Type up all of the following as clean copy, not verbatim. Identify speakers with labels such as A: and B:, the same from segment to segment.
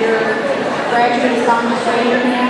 A: your graduates on display here now?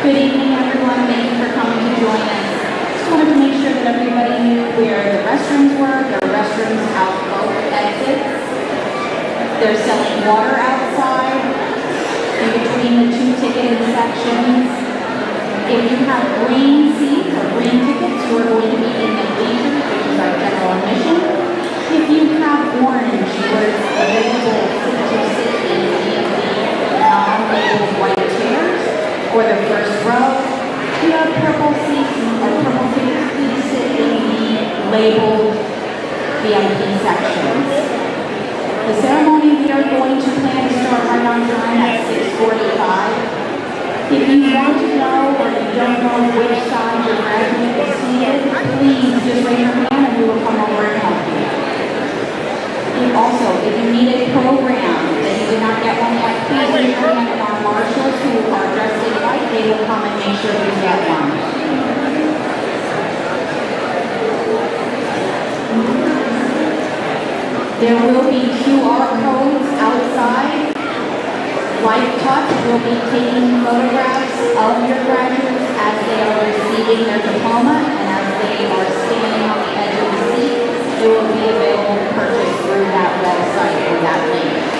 A: Good evening, everyone. Thank you for coming to join us. Just wanted to make sure that everybody knew where the restrooms were. There are restrooms out both exits. They're selling water outside in between the two ticketed sections. If you have green seats or green tickets, you are going to be in the bleachers, which is our general admission. If you have orange, you are available to sit in the non-labeled white chairs or the first row. If you have purple seats or purple tickets, please sit in the labeled VIP sections. The ceremony we are going to plan to start right on time at 6:45. If you want to know or you don't know which side your graduate is seated, please just raise your hand and we will come over and help you. Also, if you need a program that you did not get one yet, please raise your hand and our marshals who are dressed in white, they will come and make sure you get one. There will be QR codes outside. Life Touch will be taking photographs of your graduates as they are receiving their diploma and as they are standing on the edge of the seat. It will be available to purchase through that website or that link.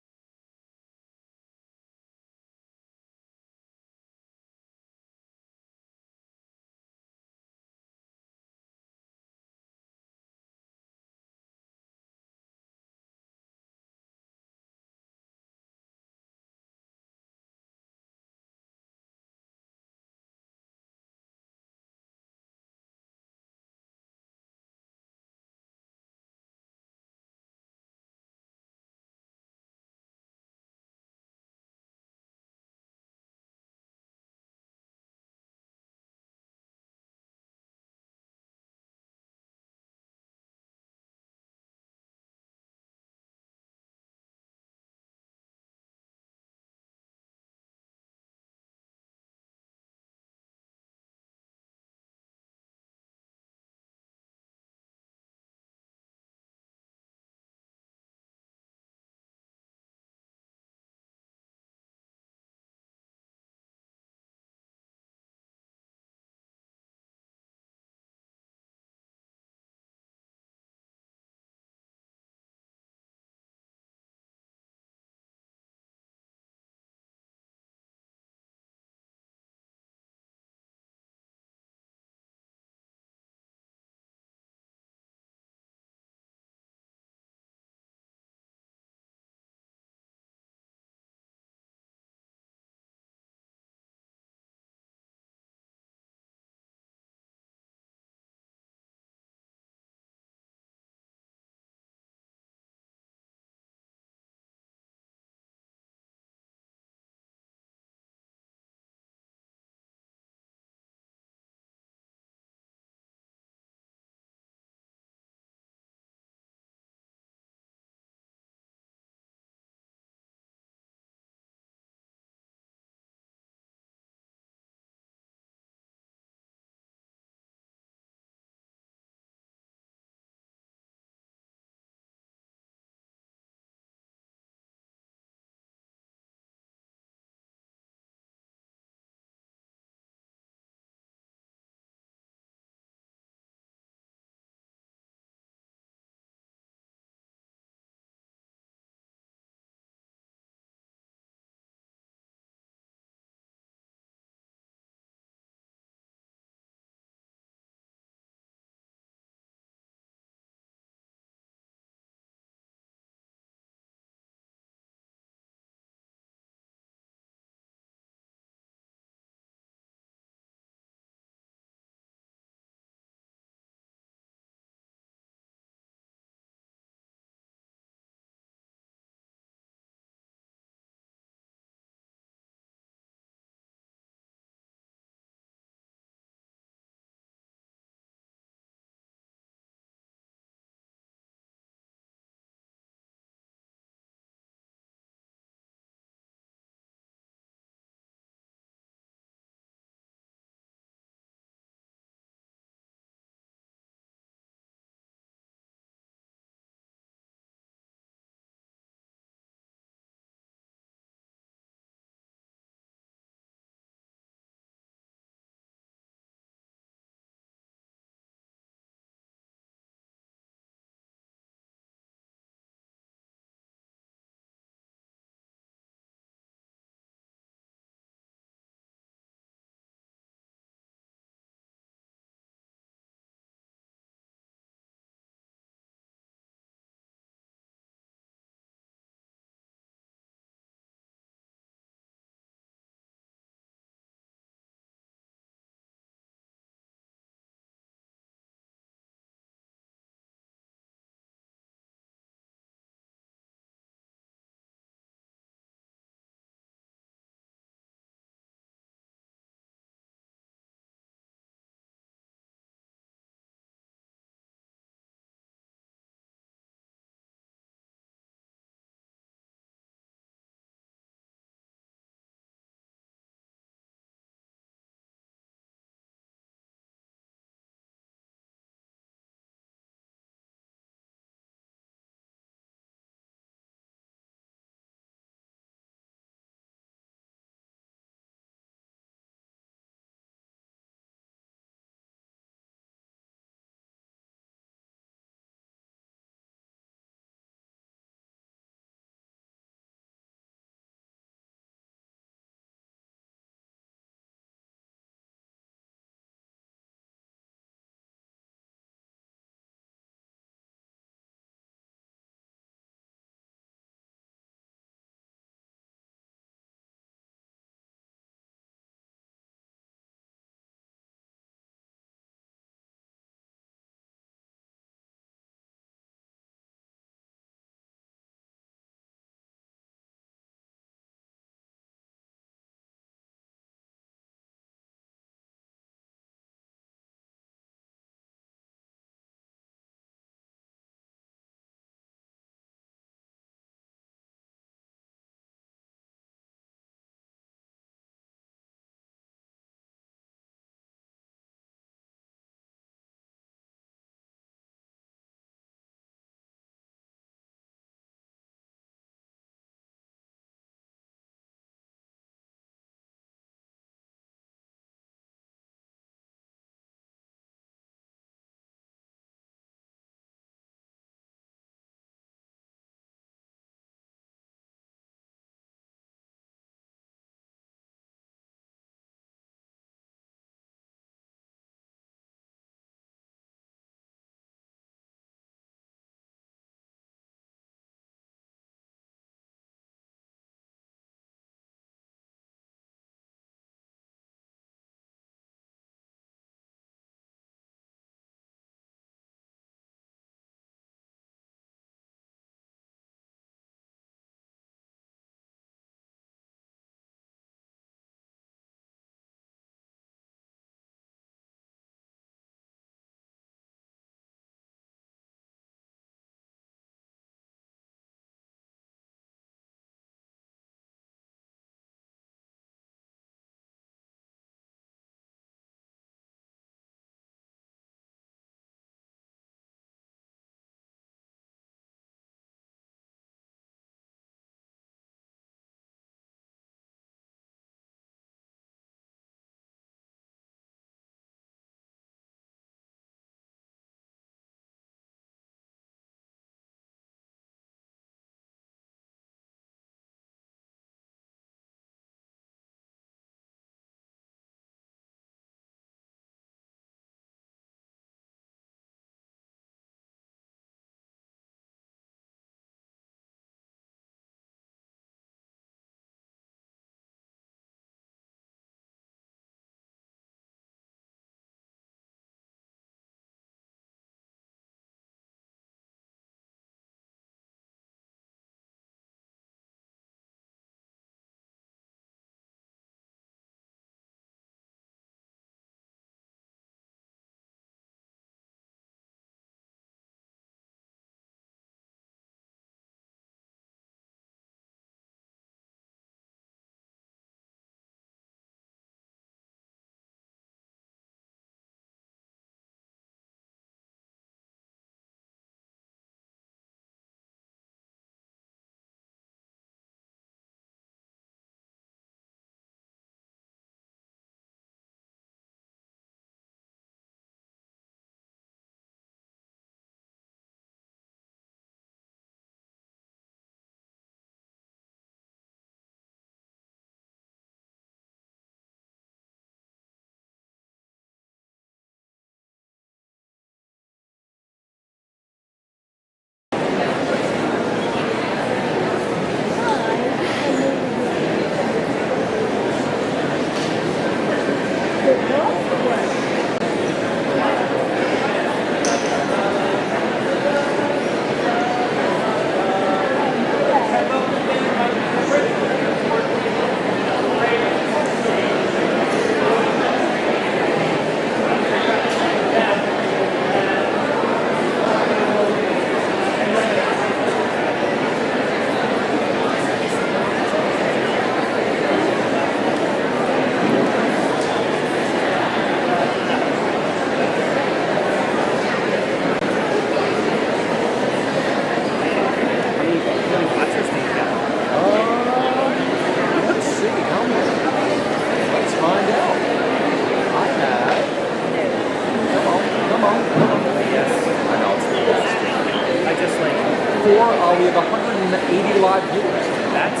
B: while we have 180 live viewers.
C: That's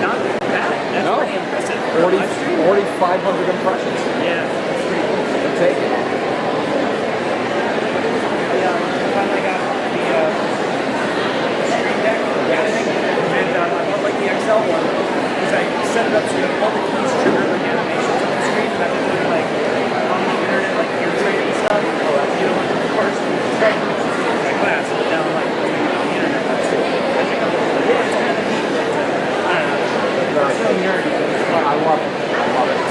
C: not bad. That's
B: No.
C: pretty impressive.
B: 4,500 impressions.
C: Yeah, that's pretty cool.
B: We'll take it.
C: Finally got the screen deck editing, and I bought like the Excel one because I set it up so that all the keys trigger like animations on the screen, and I've been doing like on the internet like illustrated and stuff. You know, like of course, my class, but now I'm like doing it on the internet. That's cool. Yeah, it's kind of neat, but I don't know. It's so nerdy.
B: I love it. I love it.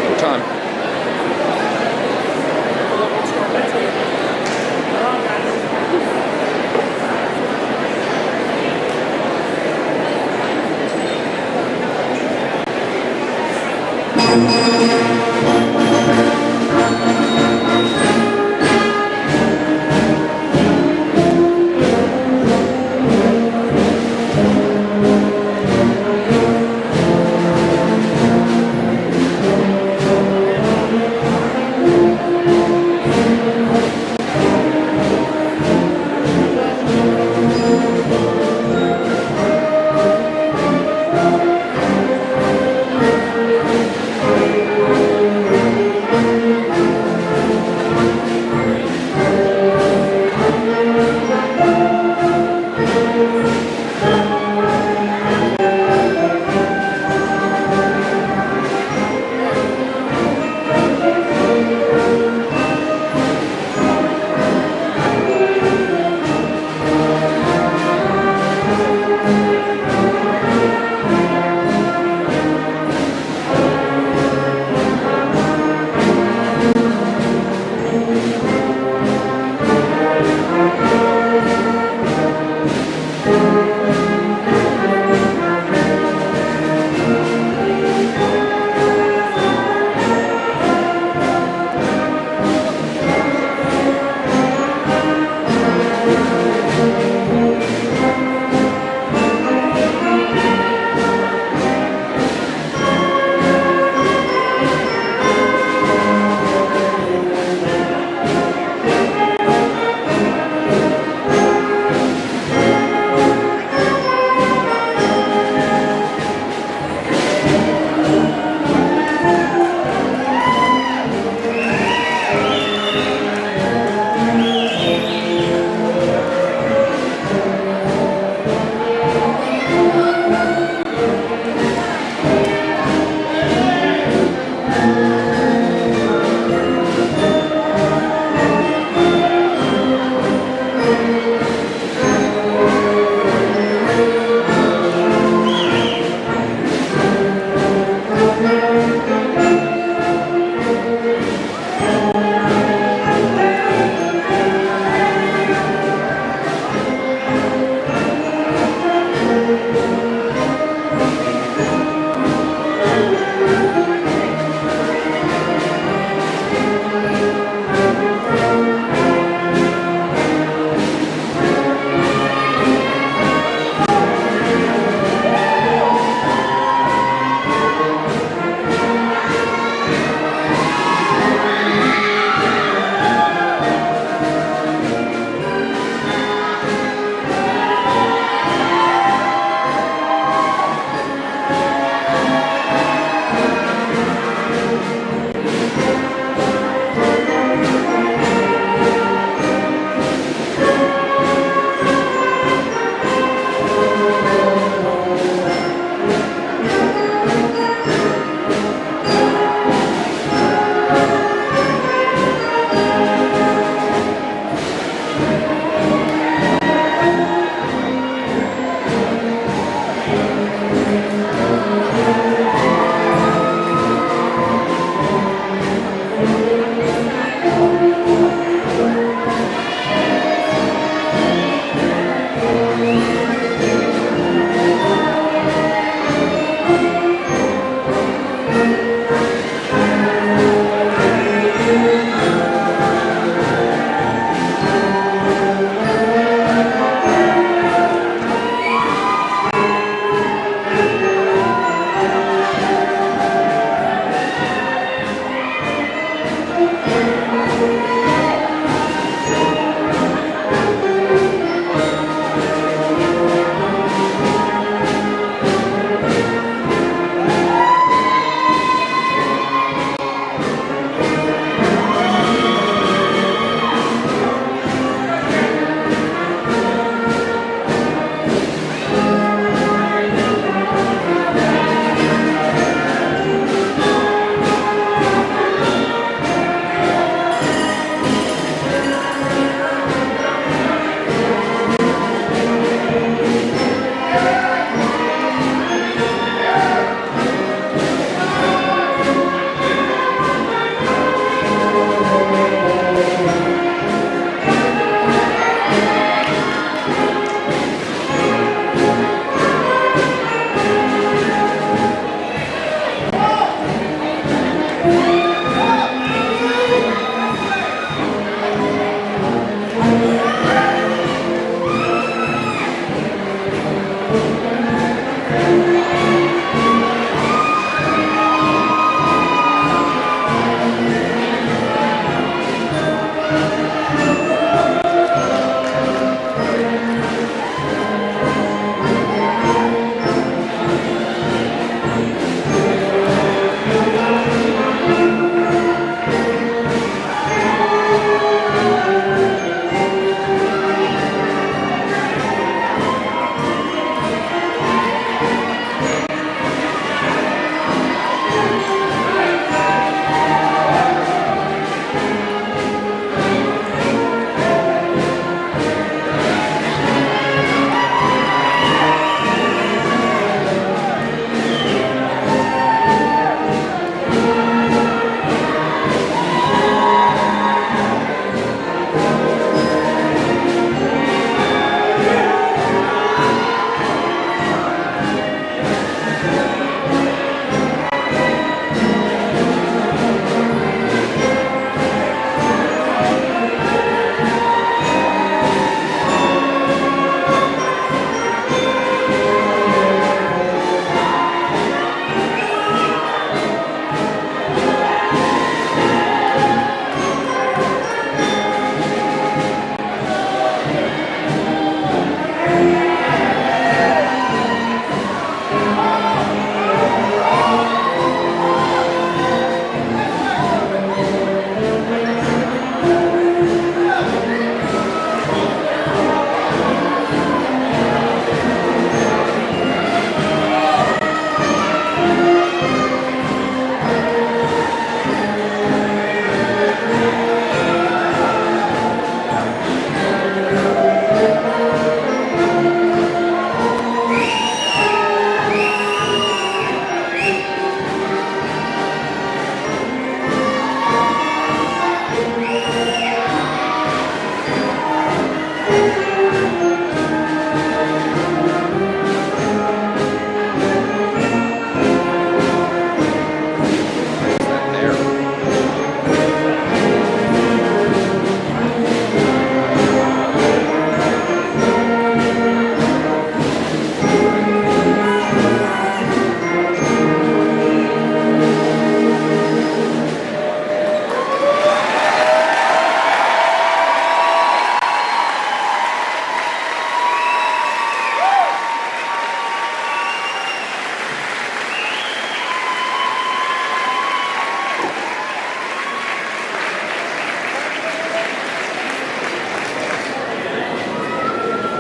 B: What time?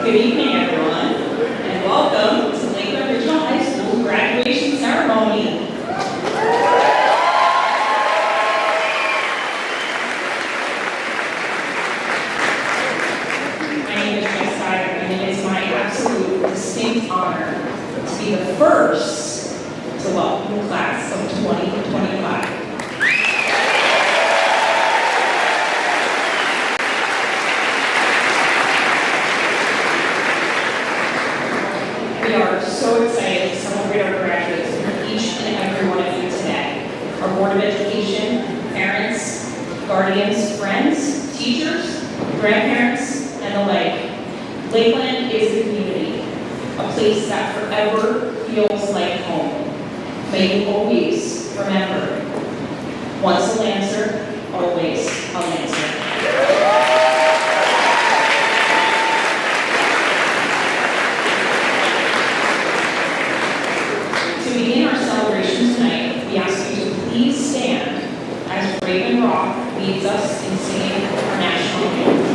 D: Good evening, everyone, and welcome to Lakeland Regional High School's graduation ceremony. My name is Jessica, and it is my absolute distinct honor to be the first to welcome the class of 2025. We are so excited to celebrate our graduates with each and every one of you today. Our Board of Education, parents, guardians, friends, teachers, grandparents, and the like. Lakeland is a community, a place that forever feels like home. May you always remember, once a Lancer, always a Lancer. To begin our celebration tonight, we ask you to please stand as Raven Rock leads us in singing our national anthem.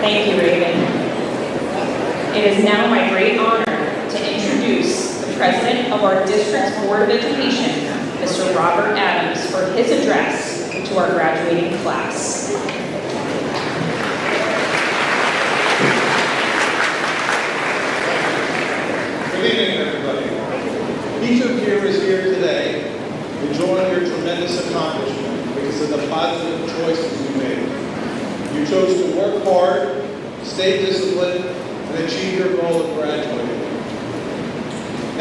D: Thank you, Raven. It is now my great honor to introduce the President of our District's Board of Education, Mr. Robert Adams, for his address to our graduating class.
E: Good evening, everybody. Each of you is here today enjoying your tremendous accomplishment because of the positive choices you made. You chose to work hard, stay disciplined, and achieve your goal of graduating.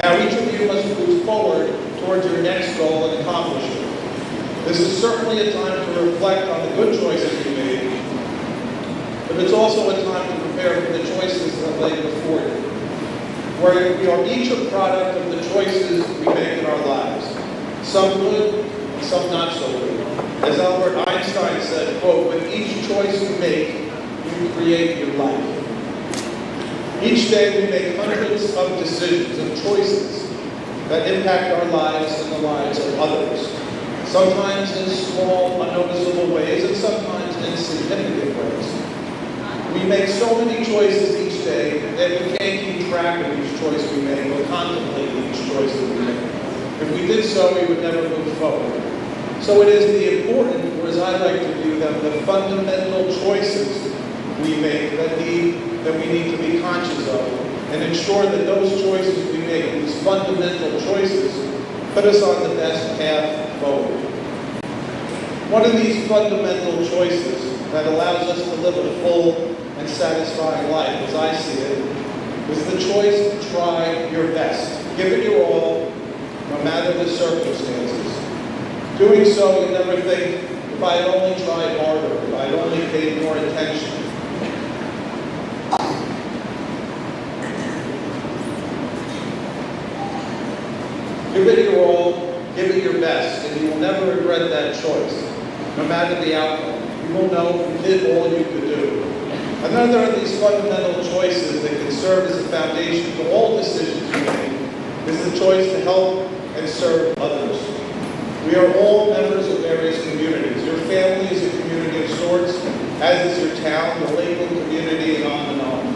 E: Now, each of you must move forward towards your next goal and accomplishment. This is certainly a time to reflect on the good choices you made, but it's also a time to prepare for the choices that lay before you. Where we are each a product of the choices we make in our lives. Some good, and some not so good. As Albert Einstein said, quote, "With each choice you make, you create your life." Each day we make hundreds of decisions and choices that impact our lives and the lives of others. Sometimes in small, unnoticeable ways, and sometimes in significant ways. We make so many choices each day that we can't keep track of each choice we make or contemplate each choice that we make. If we did so, we would never move forward. So it is the important, or as I like to view them, the fundamental choices we make that we need to be conscious of and ensure that those choices we make, these fundamental choices, put us on the best path forward. One of these fundamental choices that allows us to live a full and satisfying life, as I see it, is the choice to try your best. Give it your all, no matter the circumstances. Doing so, you never think, if I had only tried harder, if I had only paid more attention. Give it your all, give it your best, and you will never regret that choice, no matter the outcome. You will know you did all you could do. Another of these fundamental choices that can serve as a foundation for all decisions you make is the choice to help and serve others. We are all members of various communities. Your family is a community of sorts, as is your town, the Lakeland community, and on and on.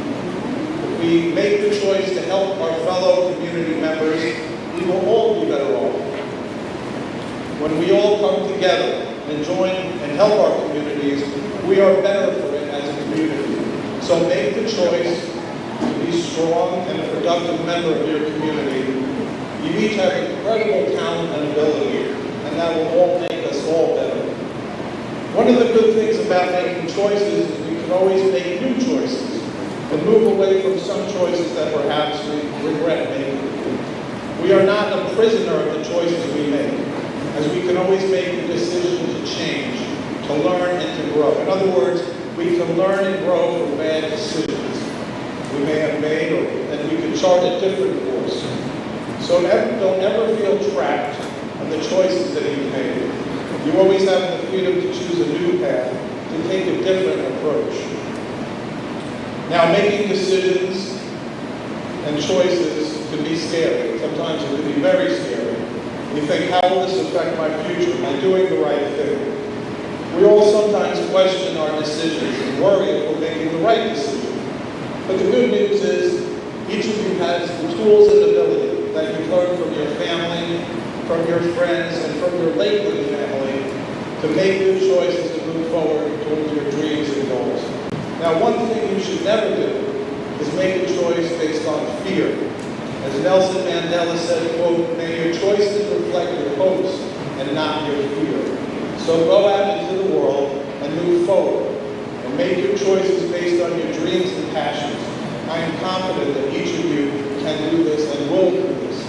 E: If we make the choice to help our fellow community members, we will all be better off. When we all come together and join and help our communities, we are better for it as a community. So make the choice to be strong and a productive member of your community. You each have incredible talent and ability, and that will all make us all better. One of the good things about making choices is we can always make new choices and move away from some choices that perhaps we regret making. We are not a prisoner of the choices we make, as we can always make the decision to change, to learn and to grow. In other words, we can learn and grow from bad decisions we may have made, and we can chart a different course. So don't ever feel trapped in the choices that you've made. You always have the freedom to choose a new path, to take a different approach. Now, making decisions and choices can be scary. Sometimes it can be very scary. You think, how will this affect my future? Am I doing the right thing? We all sometimes question our decisions and worry if we're making the right decision. But the good news is, each of you has the tools and ability that you've learned from your family, from your friends, and from your Lakeland family to make good choices to move forward towards your dreams and goals. Now, one thing you should never do is make a choice based on fear. As Nelson Mandela said, quote, "May your choices reflect your hopes and not your fear." So go out into the world and move forward and make your choices based on your dreams and passions. I am confident that each of you can do this and will do this.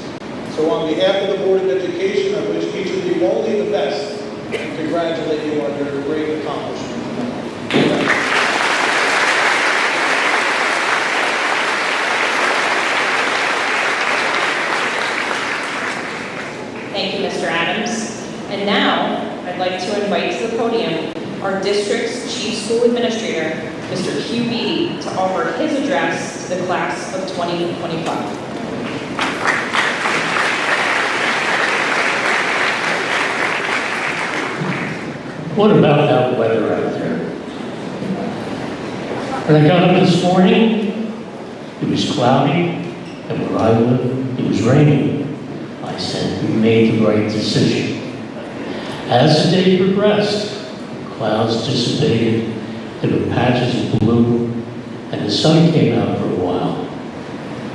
E: So on behalf of the Board of Education, I wish each of you only the best and congratulate you on your great accomplishment.
D: Thank you, Mr. Adams. And now, I'd like to invite to the podium our district's Chief School Administrator, Mr. Hugh Beatty, to offer his address to the class of 2025.
F: What about that weather out there? When I got up this morning, it was cloudy, and where I live, it was raining. I said, we made the right decision. As the day progressed, clouds dissipated, there were patches of blue, and the sun came out for a while.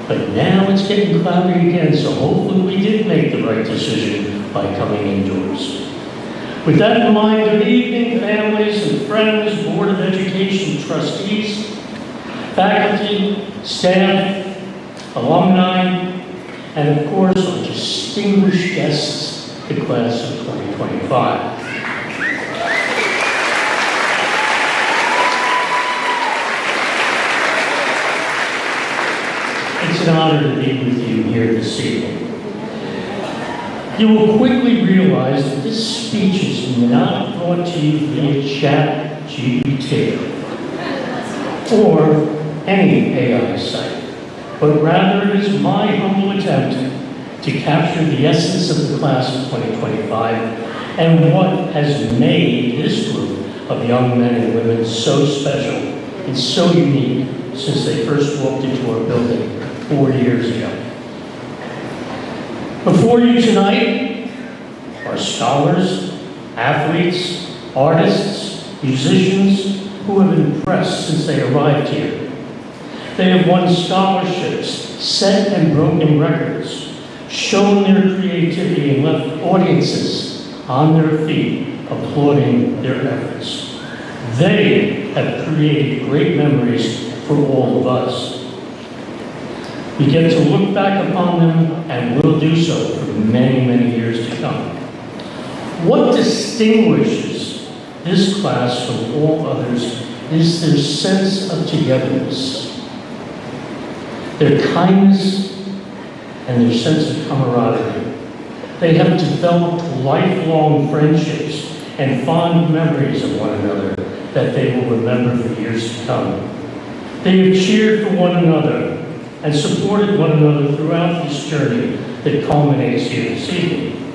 F: But now it's getting cloudy again, so hopefully we did make the right decision by coming indoors. With that in mind, good evening, families and friends, Board of Education trustees, faculty, staff, alumni, and of course, our distinguished guests, the class of 2025. It's an honor to be with you here this evening. You will quickly realize that this speech is not brought to you via ChatGPT or any AI site, but rather it is my humble attempt to capture the essence of the class of 2025 and what has made this group of young men and women so special and so unique since they first walked into our building 4 years ago. Before you tonight are scholars, athletes, artists, musicians who have impressed since they arrived here. They have won scholarships, set and broken records, shown their creativity and left audiences on their feet applauding their efforts. They have created great memories for all of us. We get to look back upon them and will do so for many, many years to come. What distinguishes this class from all others is their sense of togetherness, their kindness, and their sense of camaraderie. They have developed lifelong friendships and fond memories of one another that they will remember for years to come. They have cheered for one another and supported one another throughout this journey that culminates here this evening.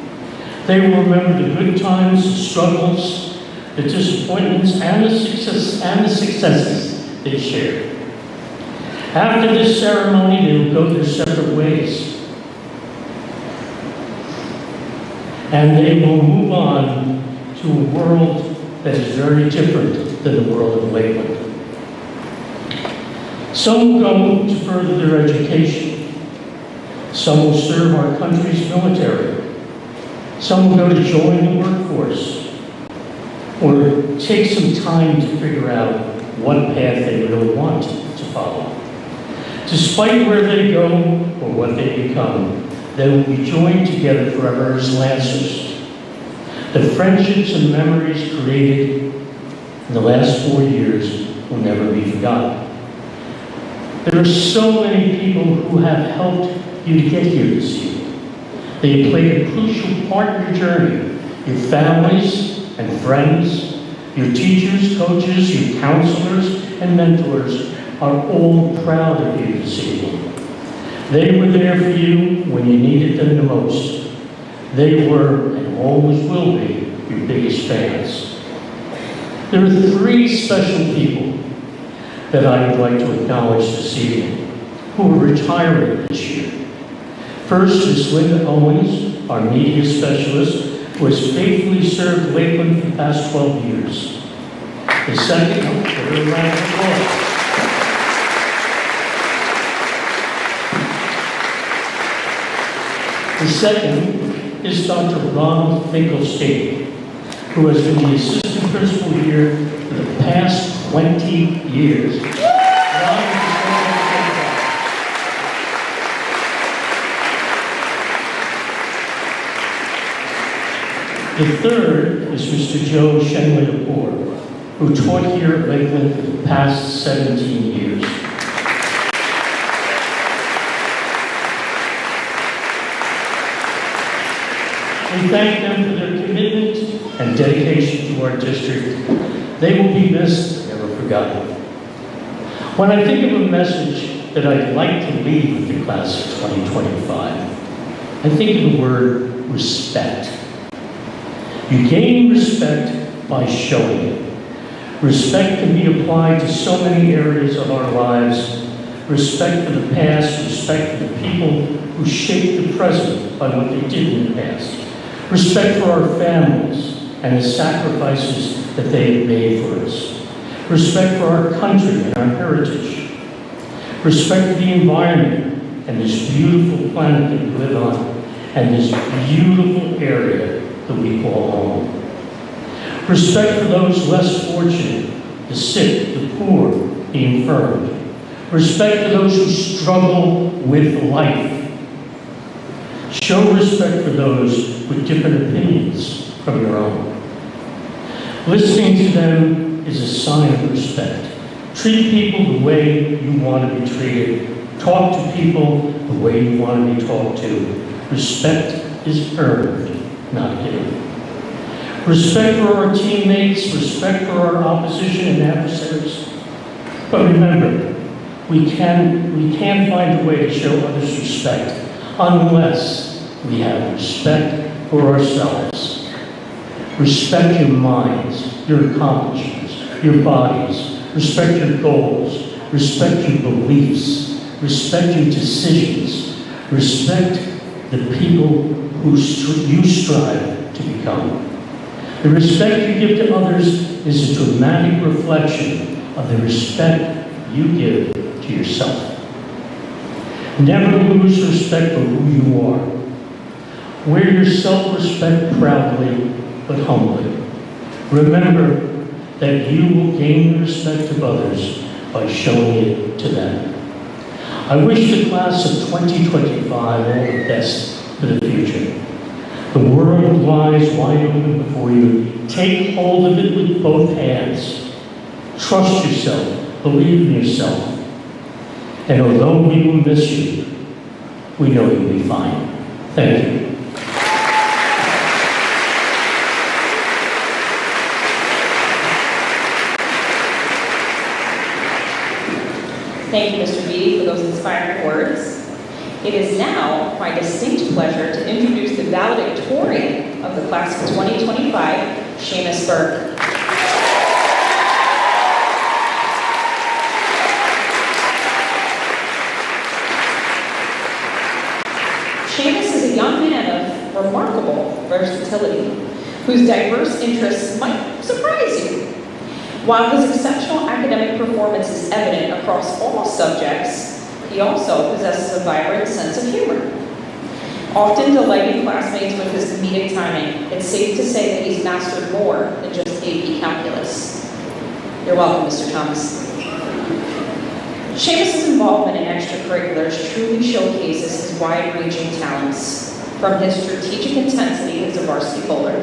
F: They will remember the good times, the struggles, the disappointments, and the successes they shared. After this ceremony, they will go their separate ways. And they will move on to a world that is very different than the world of Lakeland. Some will go to further their education. Some will serve our country's military. Some will go to join the workforce or take some time to figure out what path they really want to follow. Despite where they go or what they become, they will be joined together forever as Lancers. The friendships and memories created in the last 4 years will never be forgotten. There are so many people who have helped you to get here this evening. They have played a crucial part in your journey. Your families and friends, your teachers, coaches, your counselors, and mentors are all proud of you this evening. They were there for you when you needed them the most. They were and always will be your biggest fans. There are 3 special people that I would like to acknowledge this evening who are retiring this year. First is Linda Owens, our media specialist, who has faithfully served Lakeland for the past 12 years. The second, give her a round of applause. The second is Dr. Ronald Finkelstein, who has been the assistant principal here for the past 20 years. The third is Mr. Joe Shenley-Lepore, who taught here at Lakeland for the past 17 years. We thank them for their commitment and dedication to our district. They will be missed, never forgotten. When I think of a message that I'd like to leave with the class of 2025, I think of the word respect. You gain respect by showing it. Respect can be applied to so many areas of our lives. Respect for the past, respect for the people who shaped the present by what they did in the past. Respect for our families and the sacrifices that they have made for us. Respect for our country and our heritage. Respect for the environment and this beautiful planet that we live on and this beautiful area that we call home. Respect for those less fortunate, the sick, the poor, the infirm. Respect for those who struggle with life. Show respect for those with different opinions from your own. Listening to them is a sign of respect. Treat people the way you want to be treated. Talk to people the way you want to be talked to. Respect is earned, not given. Respect for our teammates, respect for our opposition and adversaries. But remember, we can't find a way to show others respect unless we have respect for ourselves. Respect your minds, your accomplishments, your bodies. Respect your goals. Respect your beliefs. Respect your decisions. Respect the people who you strive to become. The respect you give to others is a dramatic reflection of the respect you give to yourself. Never lose respect for who you are. Wear your self-respect proudly but humbly. Remember that you will gain the respect of others by showing it to them. I wish the class of 2025 all the best for the future. The world lies wide open before you. Take hold of it with both hands. Trust yourself. Believe in yourself. And although we will miss you, we know you'll be fine. Thank you.
D: Thank you, Mr. Beatty, for those inspiring words. It is now my distinct pleasure to introduce the valedictorian of the class of 2025, Seamus Burke. Seamus is a young man of remarkable versatility, whose diverse interests might surprise you. While his exceptional academic performance is evident across all subjects, he also possesses a vibrant sense of humor. Often delighting classmates with his comedic timing, it's safe to say that he's mastered more than just AP calculus. You're welcome, Mr. Thomas. Seamus's involvement in extracurriculars truly showcases his wide-reaching talents, from his strategic intensity as a varsity bowler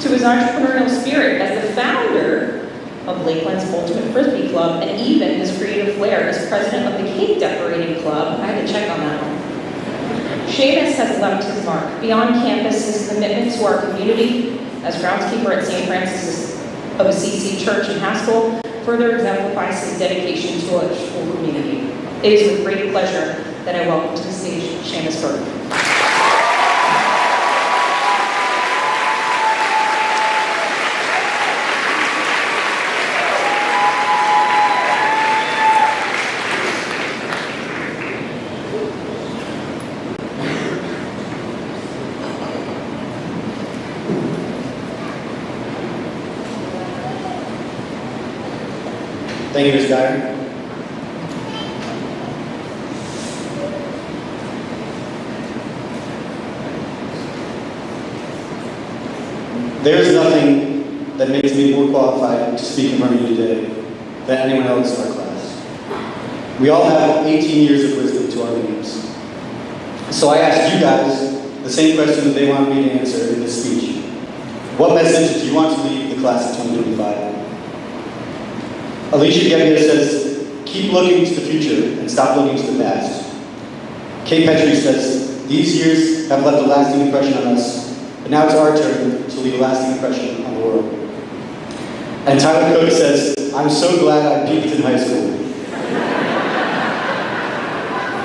D: to his entrepreneurial spirit as the founder of Lakeland's Ultimate Frisbee Club, and even his creative flair as president of the Cake Decorating Club. I had to check on that one. Seamus has left his mark. Beyond campus, his commitment to our community as groundskeeper at St. Francis of Assisi Church in Haskell further exemplifies his dedication to our school community. It is with great pleasure that I welcome to the stage Seamus Burke.
G: Thank you, Ms. Dyer. There is nothing that makes me more qualified to speak in front of you today than anyone else in our class. We all have 18 years of wisdom to our names. So I asked you guys the same question that they wanted me to answer in this speech. What message do you want to leave the class of 2025? Alicia Gebbia says, keep looking to the future and stop looking to the past. Kate Petrie says, these years have left a lasting impression on us, but now it's our turn to leave a lasting impression on the world. And Tyler Cook says, I'm so glad I peaked in high school.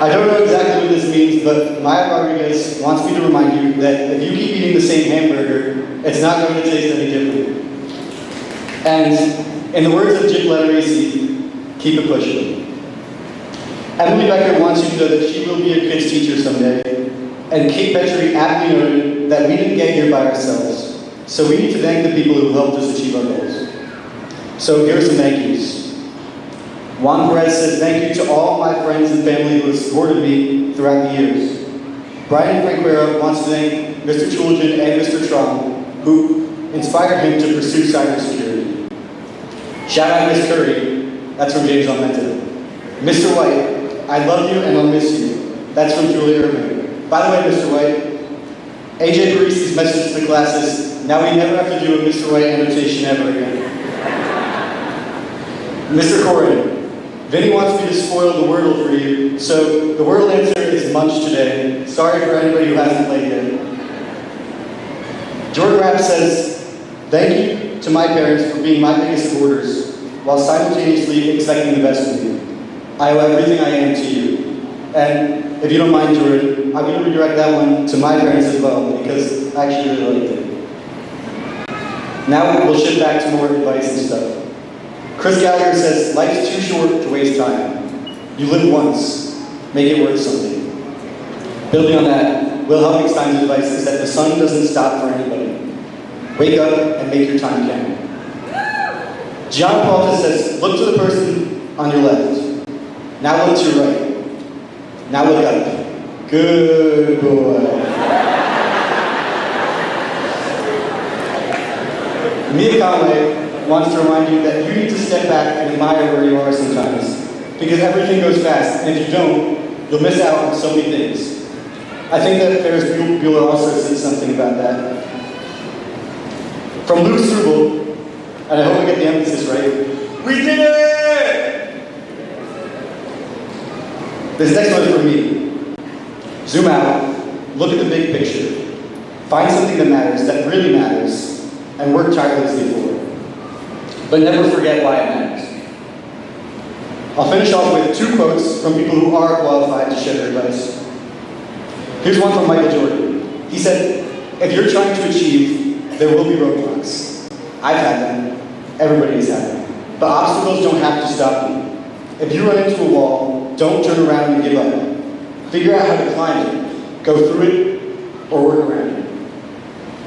G: I don't know exactly what this means, but Maya Rodriguez wants me to remind you that if you keep eating the same hamburger, it's not going to taste any different. And in the words of Jim LRHS, keep it pushing. Emily Becker wants you to know that she will be a kids teacher someday, and Kate Petrie aptly noted that we didn't get here by ourselves, so we need to thank the people who helped us achieve our goals. So here are some thank yous. Juan Perez says, thank you to all my friends and family who have supported me throughout the years. Brian Franquera wants to thank Mr. Chuljan and Mr. Trom, who inspired him to pursue cybersecurity. Shout out Miss Curry, that's from James Almenta. Mr. White, I love you and I'll miss you. That's from Julie Irving. By the way, Mr. White, AJ Parisi's message to the class is, now we never have to do a Mr. White annotation ever again. Mr. Corrin, Vinny wants me to spoil the Wordle for you, so the Wordle answer is munch today. Sorry for anybody who hasn't played yet. Jordan Rapp says, thank you to my parents for being my biggest supporters, while simultaneously expecting the best from you. I owe everything I am to you. And if you don't mind, Jordan, I'm going to redirect that one to my parents as well, because I actually really liked it. Now we'll shift back to more advice and stuff. Chris Gallagher says, life's too short to waste time. You live once, make it worth something. Building on that, Will Helmingstein's advice is that the sun doesn't stop for anybody. Wake up and make your time count. Gian Paulta says, look to the person on your left. Now look to your right. Now look up. Good boy. Mia Conway wants to remind you that you need to step back and admire where you are sometimes. Because everything goes fast, and if you don't, you'll miss out on so many things. I think that Ferris Bueller also said something about that. From Luke Struble, and I hope I get the emphasis right, we did it! This next one is for me. Zoom out, look at the big picture, find something that matters, that really matters, and work tirelessly for it. But never forget why it matters. I'll finish off with two quotes from people who are qualified to share their advice. Here's one from Michael Jordan. He said, if you're trying to achieve, there will be roadblocks. I've had them. Everybody has had them. But obstacles don't have to stop you. If you run into a wall, don't turn around and give up. Figure out how to climb it, go through it, or work around it.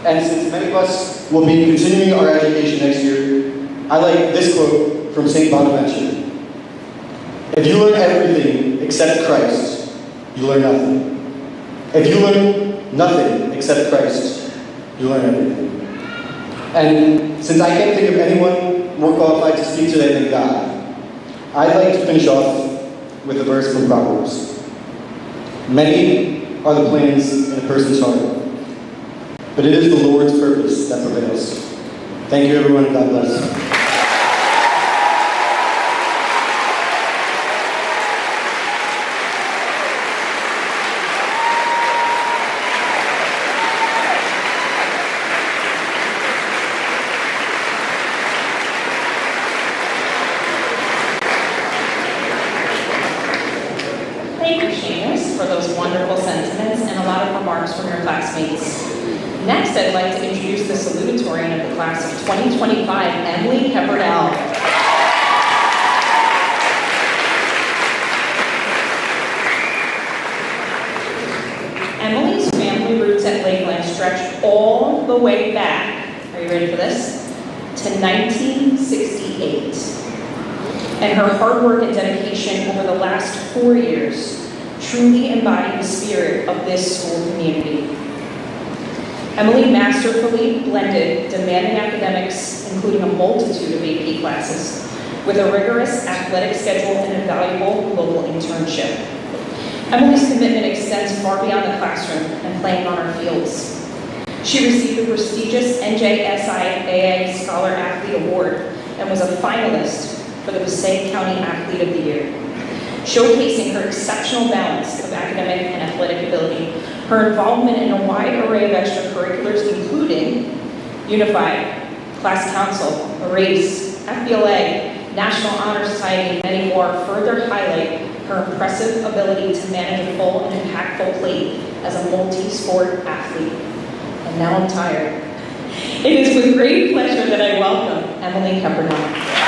G: And since many of us will be continuing our education next year, I like this quote from St. Bonaventure. If you learn everything except Christ, you learn nothing. If you learn nothing except Christ, you learn everything. And since I can't think of anyone more qualified to speak today than God, I'd like to finish off with a verse from Proverbs. Many are the plans in a person's heart, but it is the Lord's purpose that prevails. Thank you, everyone, and God bless.
D: Thank you, Seamus, for those wonderful sentiments and a lot of remarks from your classmates. Next, I'd like to introduce the salutatorian of the class of 2025, Emily Pepperdell. Emily's family roots at Lakeland stretch all the way back, are you ready for this? To 1968. And her hard work and dedication over the last 4 years truly embody the spirit of this school community. Emily masterfully blended demanding academics, including a multitude of AP classes, with a rigorous athletic schedule and a valuable local internship. Emily's commitment extends far beyond the classroom and playing on our fields. She received the prestigious NJSIAA Scholar Athlete Award and was a finalist for the Passaic County Athlete of the Year, showcasing her exceptional balance of academic and athletic ability, her involvement in a wide array of extracurriculars, including Unified, Class Council, a race, FBLA, National Honor Society, and many more, further highlight her impressive ability to manage a full and impactful plate as a multi-sport athlete. And now I'm tired. It is with great pleasure that I welcome Emily Pepperdell.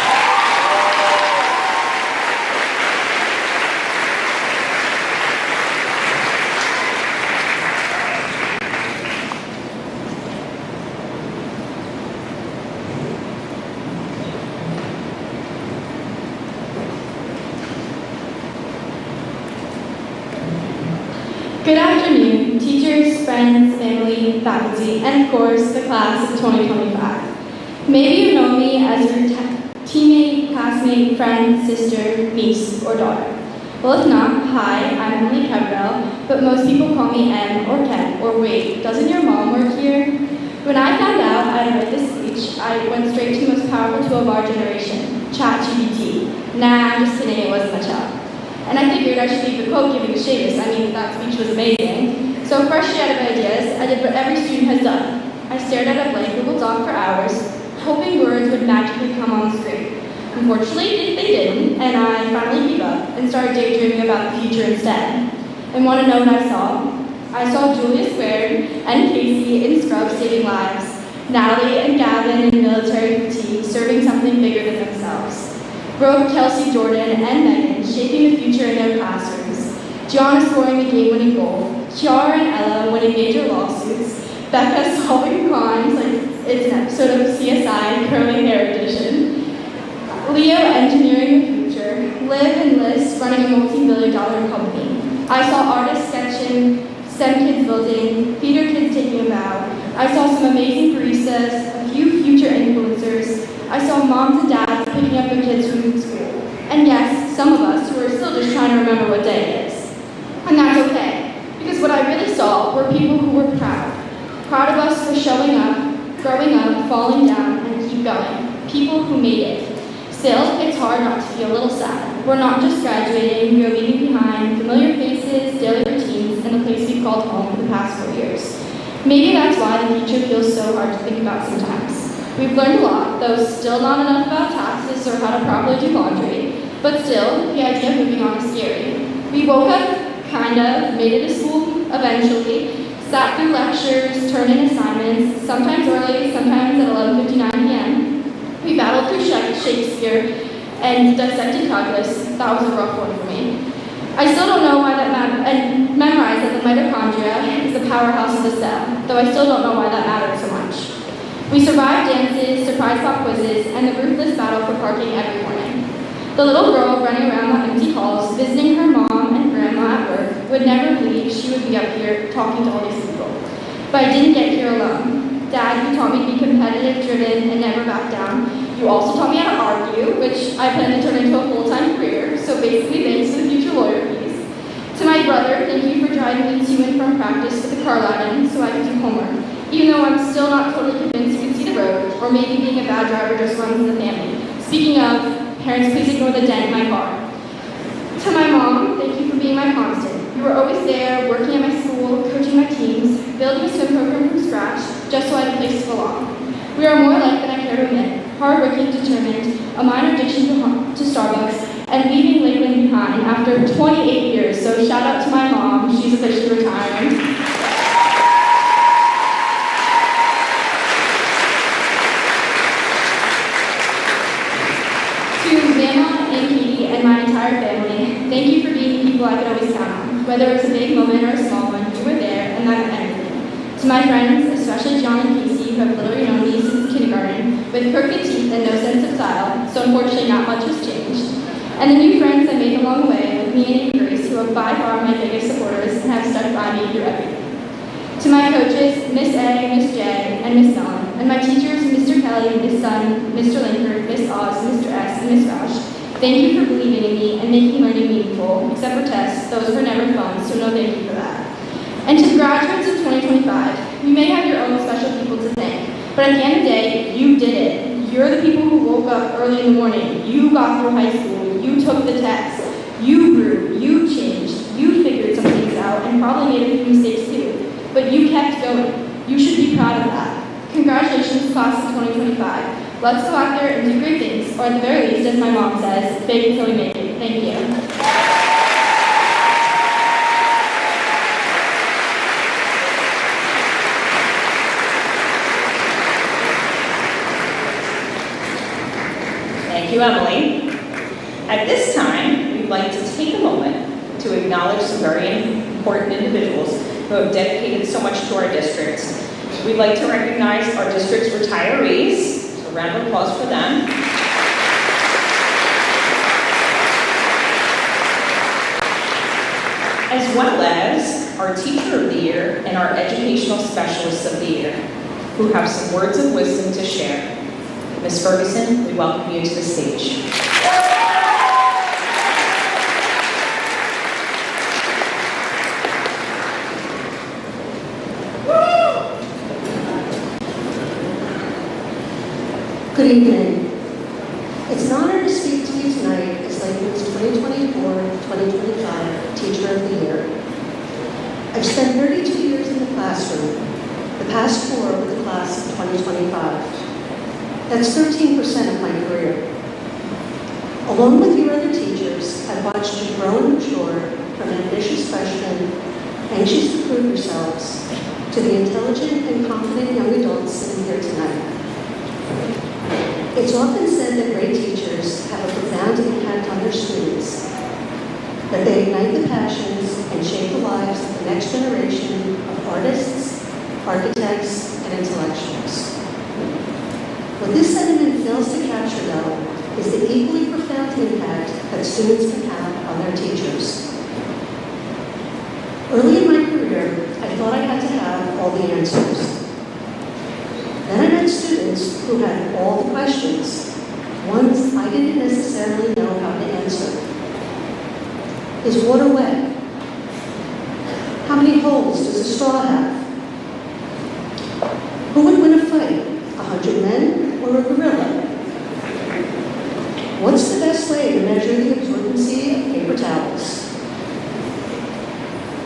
H: Good afternoon, teachers, friends, family, faculty, and of course, the class of 2025. Maybe you know me as your teammate, classmate, friend, sister, niece, or daughter. Well, if not, hi, I'm Emily Pepperdell, but most people call me Em or Ken, or wait, doesn't your mom work here? When I found out I had read this speech, I went straight to the most powerful tool of our generation, ChatGPT. Nah, I'm just kidding, it wasn't much help. And I figured I should leave the quote giving to Seamus. I mean, that speech was amazing. So freshly out of ideas, I did what every student has done. I stared at a blank Google Doc for hours, hoping words would magically come on the screen. Unfortunately, they didn't, and I finally gave up and started daydreaming about the future instead. And want to know what I saw? I saw Julia Squared and Casey in Scrubs saving lives, Natalie and Gavin in military fatigue serving something bigger than themselves. Brooke, Kelsey, Jordan, and Megan shaping the future in their classrooms. Gianna scoring the game-winning goal. Kiara and Ella winning major lawsuits. Becca solving crimes like it's an episode of CSI Curling Hair Edition. Leo engineering the future. live and list running a multi-billion-dollar company. I saw artists sketching, STEM kids building, theater kids taking a bow. I saw some amazing baristas, a few future influencers. I saw moms and dads picking up their kids from school. And yes, some of us who are still just trying to remember what day it is. And that's okay, because what I really saw were people who were proud. Proud of us for showing up, growing up, falling down, and keep going. People who made it. Still, it's hard not to feel a little sad. We're not just graduating, we are leaving behind familiar faces, daily routines, and the place we've called home for the past 4 years. Maybe that's why the future feels so hard to think about sometimes. We've learned a lot, though still not enough about taxes or how to properly do laundry. But still, the idea of moving on is scary. We woke up, kind of, made it to school eventually, sat through lectures, turned in assignments, sometimes early, sometimes at 11:59 p.m. We battled through Shakespeare and dissected calculus. That was a rough one for me. I still don't know why that mattered, and memorized that the mitochondria is the powerhouse of the cell, though I still don't know why that mattered so much. We survived dances, surprise pop quizzes, and the ruthless battle for parking every morning. The little girl running around the empty halls, visiting her mom and grandma at work, would never believe she would be up here talking to all these people. But I didn't get here alone. Dad, you taught me to be competitive, driven, and never back down. You also taught me how to argue, which I plan to turn into a full-time career, so basically thanks to the future lawyer fees. To my brother, thank you for driving me to and from practice with the car lighting so I could do homework, even though I'm still not totally convinced you can see the road, or maybe being a bad driver just runs in the family. Speaking of, parents, please ignore the dent in my car. To my mom, thank you for being my constant. You were always there, working at my school, coaching my teams, building a swim program from scratch, just so I had a place to belong. We are more alike than I care to admit, hardworking, determined, a minor addiction to Starbucks, and leaving Lakeland behind after 28 years, so shout out to my mom, she's officially retiring. To Mama and Katie and my entire family, thank you for being the people I could always count on. Whether it was a big moment or a small one, you were there, and that meant everything. To my friends, especially John and Casey, who have literally known me since kindergarten, with crooked teeth and no sense of style, so unfortunately not much has changed. And the new friends I made along the way, with me and Grace, who are by far my biggest supporters and have stuck by me through everything. To my coaches, Miss A, Miss J, and Miss Mellon, and my teachers, Mr. Kelly, Miss Sun, Mr. Linkard, Miss Oz, Mr. S, and Miss Roush, thank you for believing in me and making learning meaningful, except for tests, those were never fun, so no thank you for that. And to the graduates of 2025, you may have your own special people to thank, but at the end of the day, you did it. You're the people who woke up early in the morning, you got through high school, you took the test, you grew, you changed, you figured some things out, and probably made a few mistakes too, but you kept going. You should be proud of that. Congratulations, class of 2025. Let's go out there and do great things, or at the very least, as my mom says, fake until we make it. Thank you.
D: Thank you, Emily. At this time, we'd like to take a moment to acknowledge some very important individuals who have dedicated so much to our district. We'd like to recognize our district's retirees, so a round of applause for them. As well as our Teacher of the Year and our Educational Specialists of the Year, who have some words of wisdom to share. Ms. Ferguson, we welcome you to the stage.
I: Good evening. It's an honor to speak to you tonight as Lakeland's 2024-2025 Teacher of the Year. I've spent 32 years in the classroom, the past 4 with the class of 2025. That's 13% of my career. Along with your other teachers, I've watched you grow and mature from ambitious freshmen, anxious to prove yourselves, to the intelligent and confident young adults sitting here tonight. It's often said that great teachers have a profound impact on their students, that they ignite the passions and shape the lives of the next generation of artists, architects, and intellectuals. What this sentiment fails to capture, though, is the equally profound impact that that students can have on their teachers. Early in my career, I thought I had to have all the answers. Then I met students who had all the questions, ones I didn't necessarily know how to answer. Is water wet? How many holes does a straw have? Who would win a fight, 100 men or a gorilla? What's the best way to measure the absorbency of paper towels?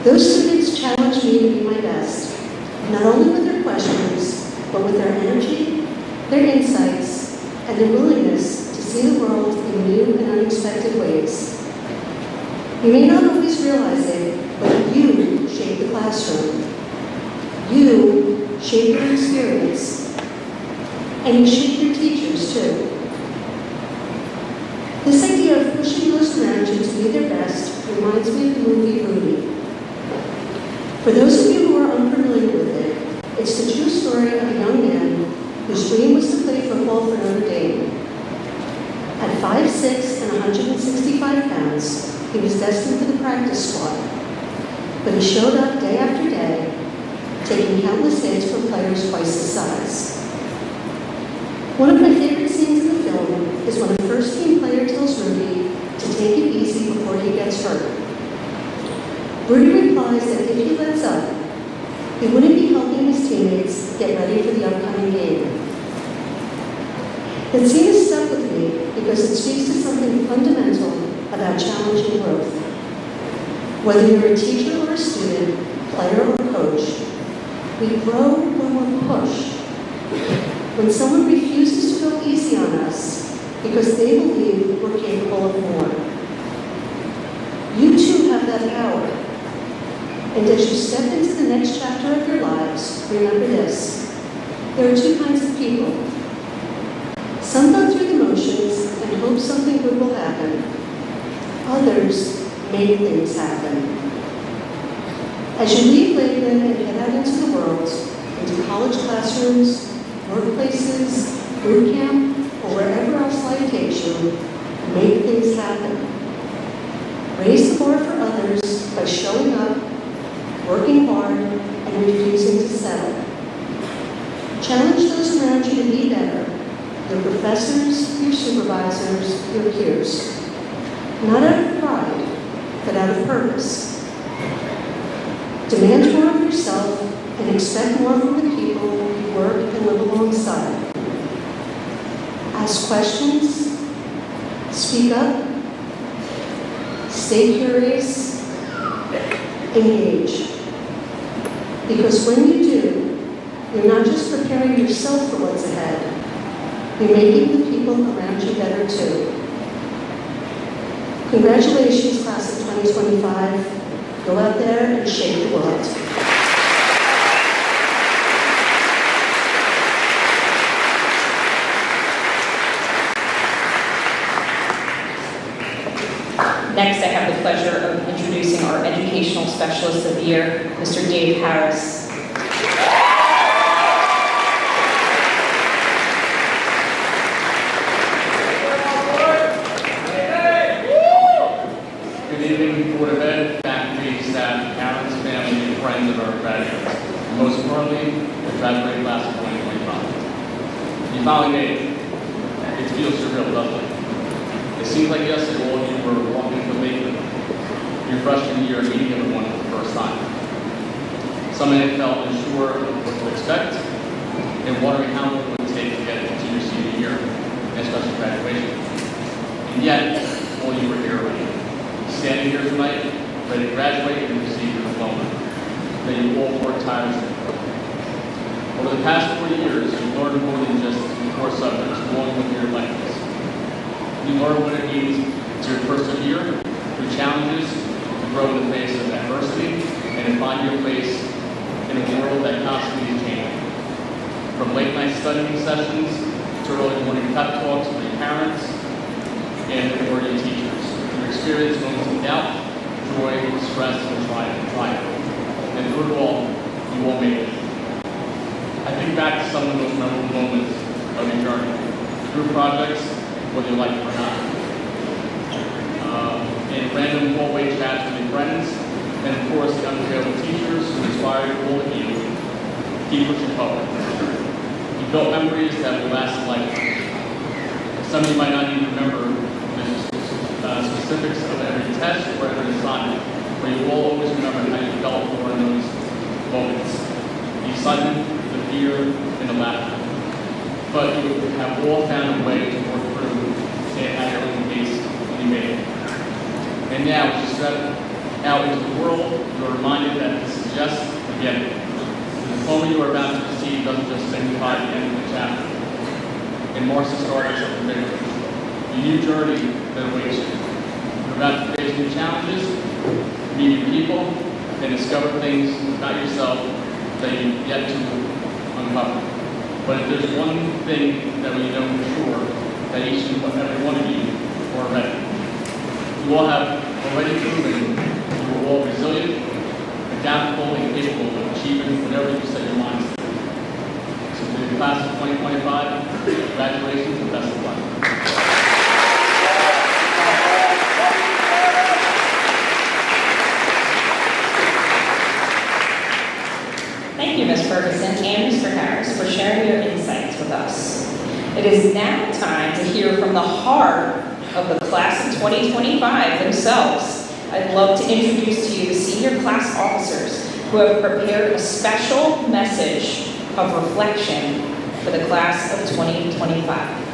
I: Those students challenged me to be my best, not only with their questions, but with their energy, their insights, and their willingness to see the world in new and unexpected ways. You may not always realize it, but you shape the classroom. You shape your experience, and you shape your teachers too. This idea of pushing those around you to be their best reminds me of the movie Rudy. For those of you who are unfamiliar with it, it's the true story of a young man whose dream was to play football for Notre Dame. At 5'6" and 165 pounds, he was destined for the practice squad. But he showed up day after day, taking countless hits from players twice his size. One of my favorite scenes in the film is when a first-team player tells Rudy to take it easy before he gets hurt. Rudy replies that if he lets up, he wouldn't be helping his teammates get ready for the upcoming game. That scene has stuck with me because it speaks to something fundamental about challenging growth. Whether you're a teacher or a student, player or coach, we grow when we're pushed. When someone refuses to go easy on us because they believe we're capable of more. You too have that power. And as you step into the next chapter of your lives, remember this. There are two kinds of people. Some go through the motions and hope something good will happen. Others make things happen. As you leave Lakeland and head out into the world, into college classrooms, workplaces, boot camp, or wherever else life takes you, make things happen. Raise the bar for others by showing up, working hard, and refusing to settle. Challenge those around you to be better, your professors, your supervisors, your peers. Not out of pride, but out of purpose. Demand more of yourself and expect more from the people you work and live alongside. Ask questions, speak up, stay curious, engage. Because when you do, you're not just preparing yourself for what's ahead, you're making the people around you better too. Congratulations, class of 2025. Go out there and shape the world.
D: Next, I have the pleasure of introducing our Educational Specialist of the Year, Mr. Dave Harris.
J: Good evening, Board of Ed, faculty, staff, parents, family, and friends of our graduates. And most importantly, the graduating class of 2025. You finally made it. It feels surreal, doesn't it? It seems like yesterday all of you were walking into Lakeland, your freshman year, meeting everyone for the first time. Some of you felt unsure of what to expect and wondering how long it would take to get to your senior year, and especially graduation. And yet, all you were here already. Standing here tonight, ready to graduate and receive your diploma that you all worked tirelessly for. Over the past 4 years, you've learned more than just the core subjects along with your electives. You learn what it means to persevere through challenges, to grow in the face of adversity, and to find your place in a world that constantly is changing. From late night studying sessions to early morning pep talks with your parents and or your teachers. You experience moments of doubt, joy, stress, and triumph. And through it all, you will make it. I think back to some of the most memorable moments of your journey. Group projects, whether you like them or not. in random hallway chats with your friends, and of course the unforgettable teachers who inspired all of you. Keep pushing forward. You built memories that will last a lifetime. Some of you might not even remember the specifics of every test or every assignment, but you will always remember how you felt during those moments. The excitement, the fear, and the laughter. But you have all found a way to work through and at your own pace, and you made it. And now, as you step out into the world, you're reminded that this is just the beginning. The diploma you are about to receive doesn't just signify the end of the chapter. It marks the start of something bigger. A new journey that awaits you. You're about to face new challenges, meet new people, and discover things about yourself that you've yet to uncover. But if there's one thing that we know for sure, that each and every one of you are ready. You all have already proven you are all resilient, adaptable, and capable of achieving whatever you set your minds to. So to the class of 2025, congratulations and best of luck.
D: Thank you, Ms. Ferguson and Mr. Harris, for sharing your insights with us. It is now time to hear from the heart of the class of 2025 themselves. I'd love to introduce to you the senior class officers who have prepared a special message of reflection for the class of 2025.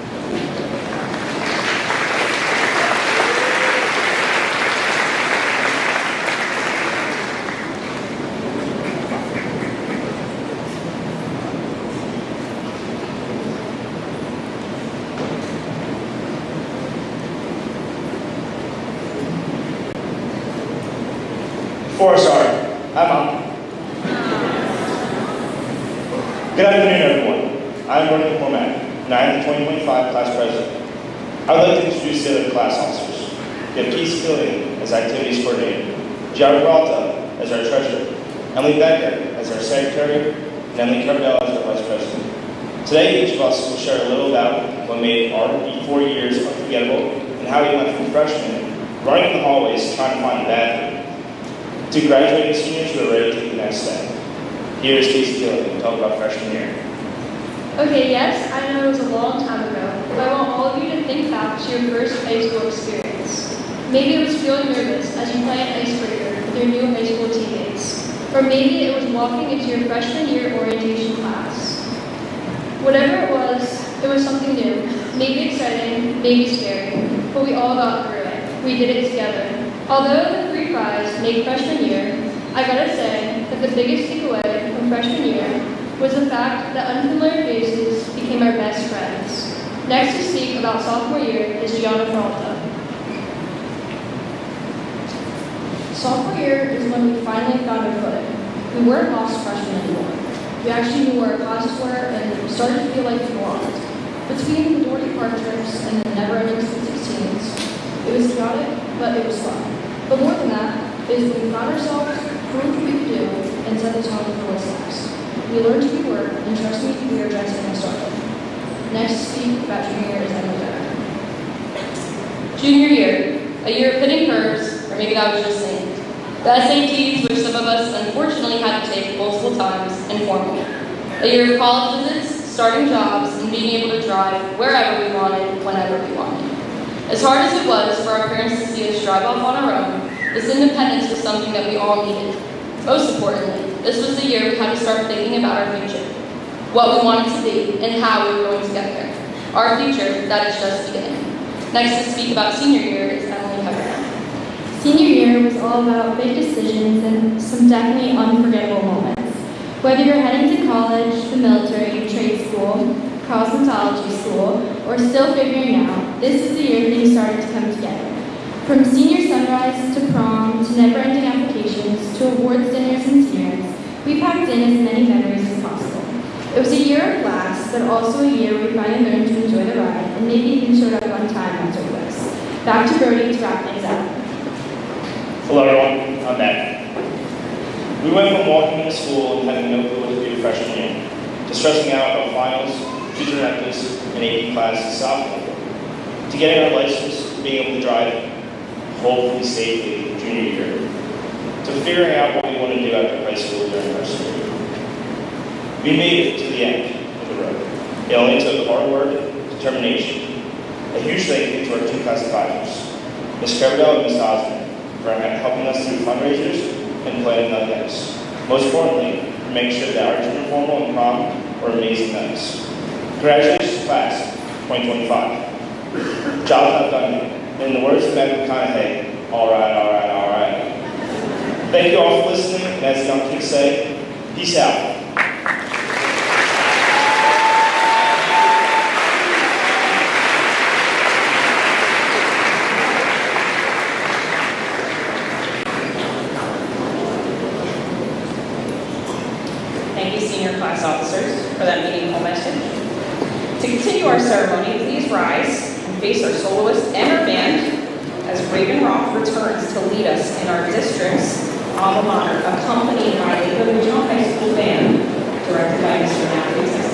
K: Before I start, hi Mom. Good afternoon everyone. I'm Vernon Cormack, and I am the 2025 class president. I would like to introduce the other class officers. We have Keith Skilling as activities coordinator, Jared Peralta as our treasurer, Emily Becker as our secretary, and Emily Carbell as our vice president. Today, each of us will share a little about what made our 4 years unforgettable and how we went from freshmen running in the hallways trying to find a bathroom to graduating seniors who are ready to take the next step. Here is Casey Gilligan to talk about freshman year.
H: Okay, yes, I know it was a long time ago, but I want all of you to think back to your first high school experience. Maybe it was feeling nervous as you play an icebreaker with your new high school teammates. Or maybe it was walking into your freshman year orientation class. Whatever it was something new, maybe exciting, maybe scary, but we all got through it. We did it together. Although the 3 prizes made freshman year, I gotta say that the biggest takeaway from freshman year was the fact that unfamiliar faces became our best friends. Next to speak about sophomore year is Gianna Peralta. Sophomore year is when we finally found our footing. We weren't lost freshmen anymore. We actually knew where our classes were and started to feel like we belonged. Between the Doherty Park trips and the never-ending Sweet 16s, it was chaotic, but it was fun. But more than that, is when we found ourselves, proved what we could do, and set the tone for what's next. We learned to be work, and trust me, we are just getting started. Next to speak about junior year is Emily Becker.
L: Junior year, a year of hitting curves, or maybe that was just saying. The SATs, which some of us unfortunately had to take multiple times, and formal. A year of college visits, starting jobs, and being able to drive wherever we wanted, whenever we wanted. As hard as it was for our parents to see us drive off on our own, this independence was something that we all needed. Most importantly, this was the year we had to start thinking about our future, what we wanted to be, and how we were going to get there. Our future that is just beginning. Next to speak about senior year is Emily Becker.
H: Senior year was all about big decisions and some definitely unforgettable moments. Whether you're heading to college, the military, trade school, cosmetology school, or still figuring out, this is the year things started to come together. From senior sunrise to prom to never-ending applications to awards dinners and seniors, we packed in as many memories as possible. It was a year of laughs, but also a year where we finally learned to enjoy the ride and maybe even showed up on time once or twice. Back to Brody to wrap things up.
K: Hello everyone, I'm back. We went from walking into school and having no clue what to do freshman year, to stressing out about finals, future electives, and AP classes sophomore, to getting our license, being able to drive hopefully safely junior year, to figuring out what we want to do after high school during our school year. We made it to the end of the road. It only took hard work, determination. A huge thank you to our two class advisors, Ms. Coverdale and Ms. Osmond, for helping us through fundraisers and planning the events. Most importantly, for making sure that our junior formal and prom were amazing nights. Congratulations, class 2025. Job not done yet. In the words of Matthew McConaughey, all right, all right, all right. Thank you all for listening, and as the young kids say, peace out.
D: Thank you, senior class officers, for that meaningful message. To continue our ceremony, please rise and face our soloist and our band as Raven Roth returns to lead us in our district's alma mater, accompanied by the Regional High School Band, directed by Mr. Matthew Tesler.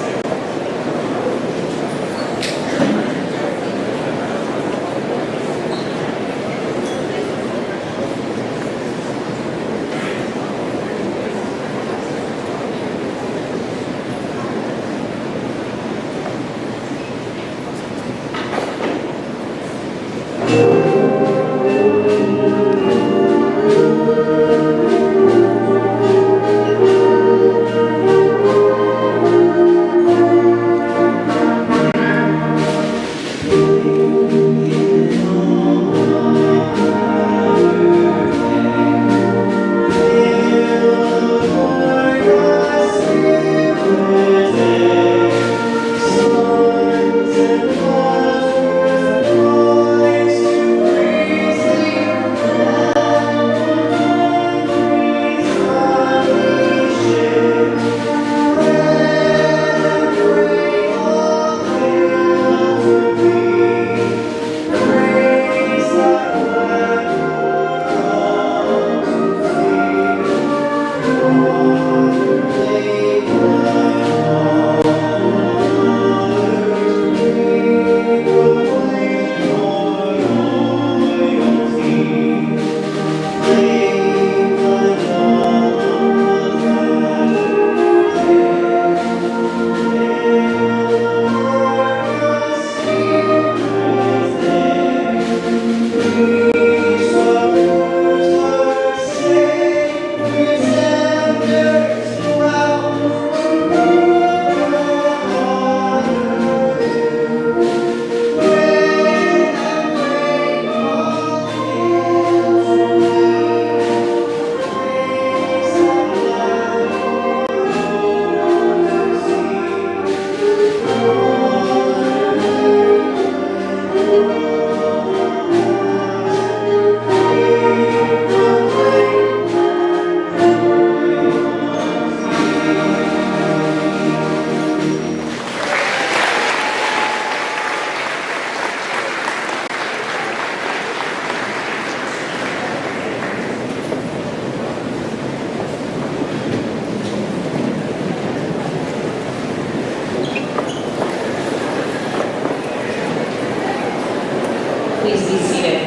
D: Please be seated.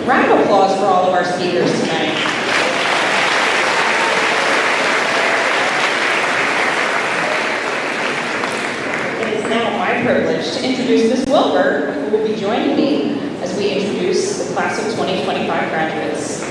D: Round of applause for all of our speakers tonight. It is now my privilege to introduce Ms. Wilbur, who will be joining me as we introduce the class of 2025 graduates.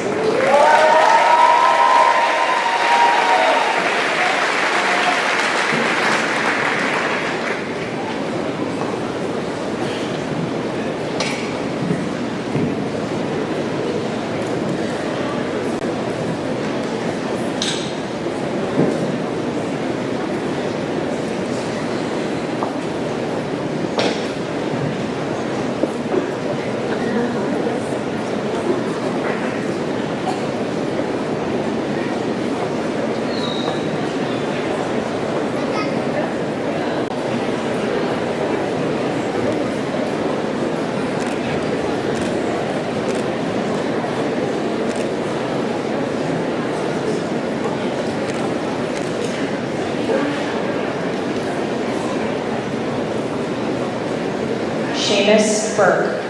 D: Burke.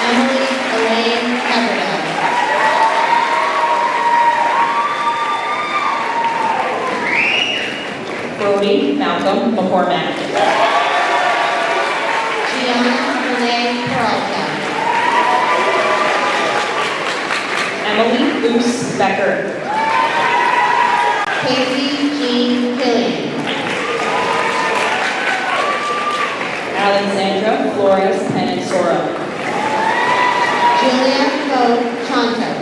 A: Emily Elaine Pepperdine.
D: Brody Malcolm McCormack.
A: Gianna Renee Peralta.
D: Emily Luce Becker.
A: Casey Jean Killian.
D: Alexandra Flores Peninsora.
A: Julia Bo Chantos.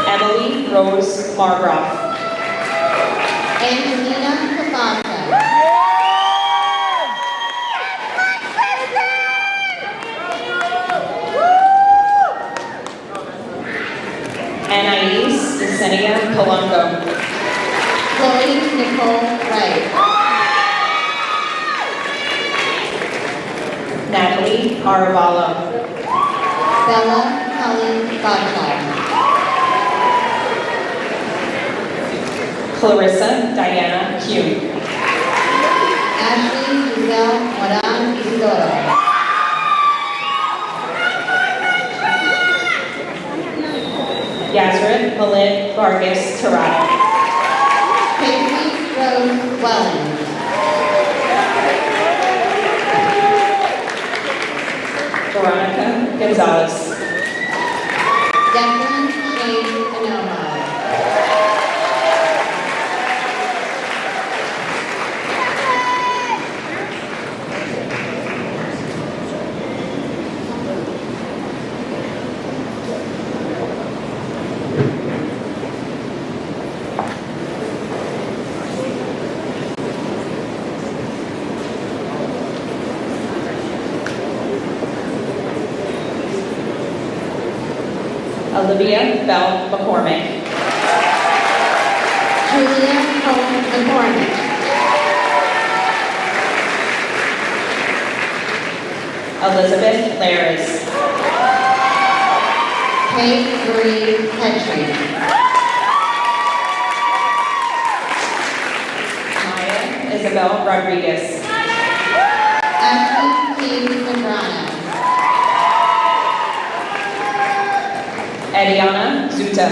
D: Emily Rose Margroff.
A: Angelina Cafanto.
D: Anais Yesenia Colongo.
A: Chloe Nicole Wright.
D: Natalie Aravallo.
A: Bella Colleen Gottschalk.
D: Clarissa Diana Hugh.
A: Ashley Giselle Moran Isidoro.
D: Yazrin Malin Vargas Tirado.
A: Casey Rose Welling.
D: Veronica Gonzalez.
A: Declan Shane Anomo.
D: Olivia Bell McCormick.
A: Julia Cole McCormick.
D: Elizabeth Laris.
A: Kate Marie Petrie.
D: Maya Isabel Rodriguez.
A: Ashley T. Zambrano.
D: Ediana Zuta.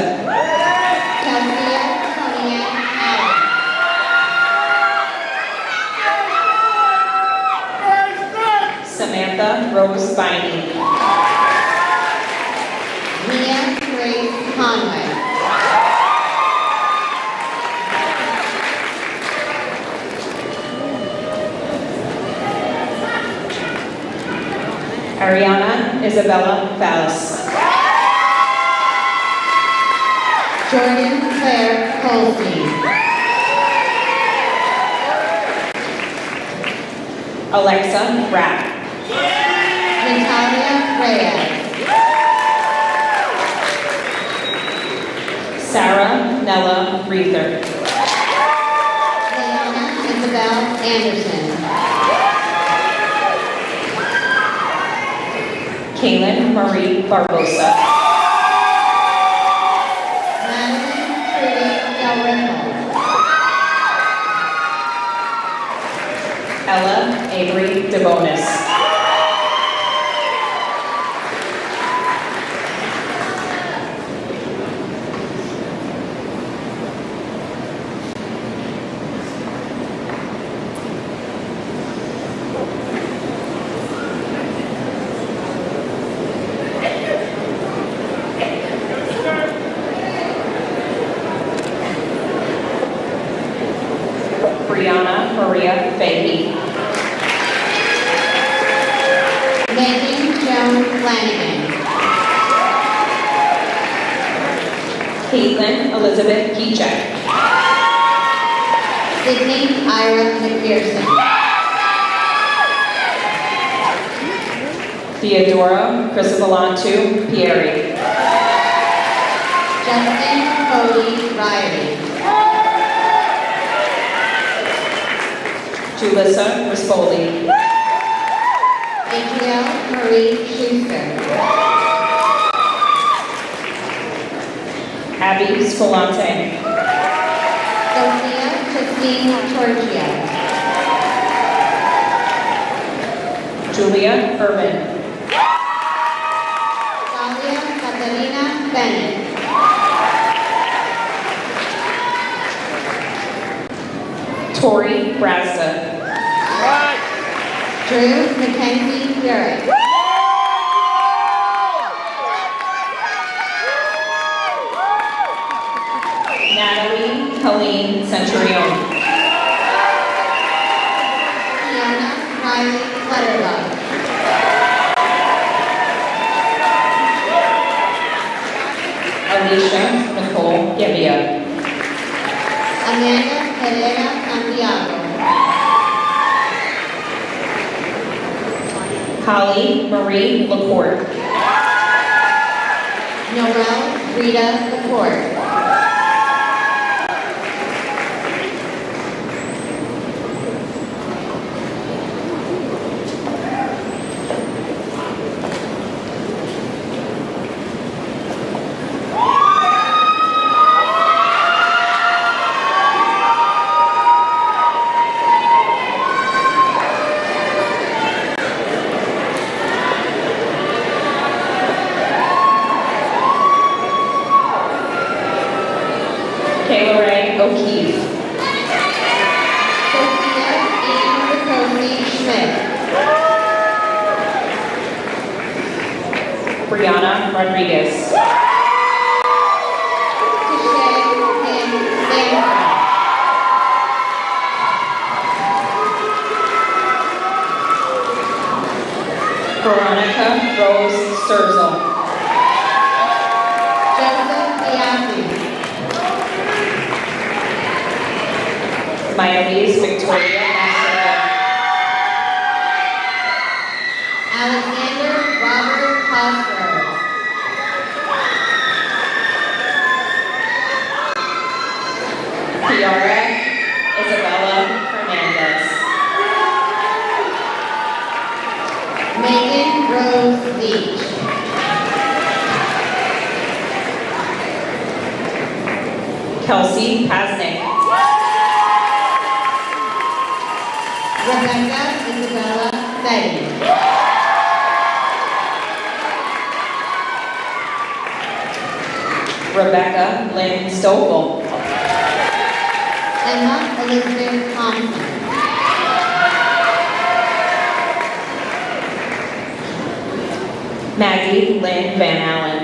A: Chelsea Tonia Allen.
D: Samantha Rose Biney.
A: Mia Grace Conway.
D: Ariana Isabella Fallis.
A: Jordan Claire Colstein.
D: Alexa Rapp.
A: Natalia Reyes.
D: Sarah Nella Reether.
A: Leona Isabel Anderson.
D: Kaylin Marie Barbosa.
A: Madeline Trudy Del Riffle.
D: Ella Avery DeBonis. Brianna Maria Fahey.
A: Megan Joan Flanagan.
D: Caitlin Elizabeth Keycheck.
A: Sydney Ira McPherson.
D: Theodora Cristovalantu Pieri.
A: Justin Cody Riley.
D: Julissa Rispoli.
A: Adrielle Marie Schuster.
D: Abby Spolante.
A: Sophia
I: Christine Torchia.
D: Julia Urban.
I: Talia Catalina Bennett.
D: Tori Brazda.
I: Drew Mackenzie Garrett.
D: Natalie Helene Centurion.
I: Fiona Riley Clutterbuck.
D: Alicia Nicole Gevia.
I: Amanda Herrera Santiago.
D: Holly Marie LaCourte.
I: Noel Rita Laporte.
D: Kayla Ray O'Keefe.
I: Sophia Ann Ricosi Schmidt.
D: Brianna Rodriguez.
I: Tashay Kim Stanford.
D: Veronica Rose Sturzel.
I: Joseph Biasi.
D: Myelise Victoria Masterson.
I: Alexander Robert Cosgrove.
D: Kiara Isabella Hernandez.
I: Megan Rose Leach.
D: Kelsey Pasnick.
I: Rebecca Isabella Betty.
D: Rebecca Lynn Stokel.
I: Emma Elizabeth Thompson.
D: Maggie Lynn Van Allen.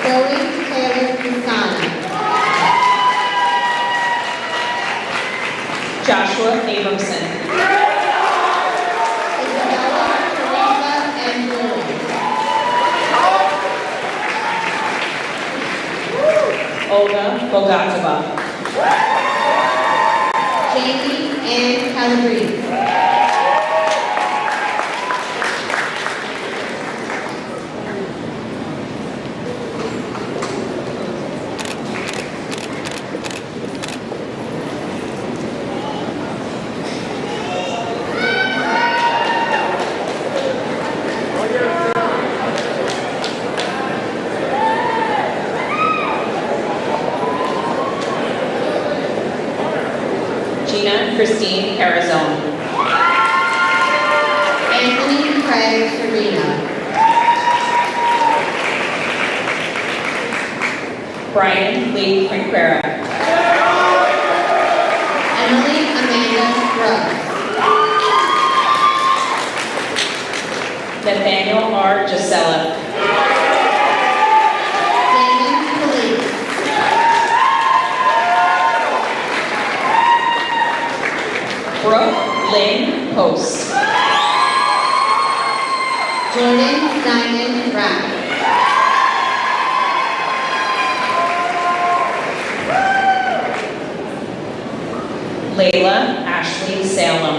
I: Zoe Taylor Cusana.
D: Joshua Abramson.
I: Isabella Teresa and Julie.
D: Olga Bogatova.
I: Jamie Ann Calabrese.
D: Gina Christine Carazone.
I: Anthony Craig Serena.
D: Brian Lee Quinquera.
I: Emily Amanda Brooks.
D: Nathaniel R. Gisella.
I: Damon Police.
D: Brooke Lynn Post.
I: Jordan Simon Rapp.
D: Layla Ashley Salem.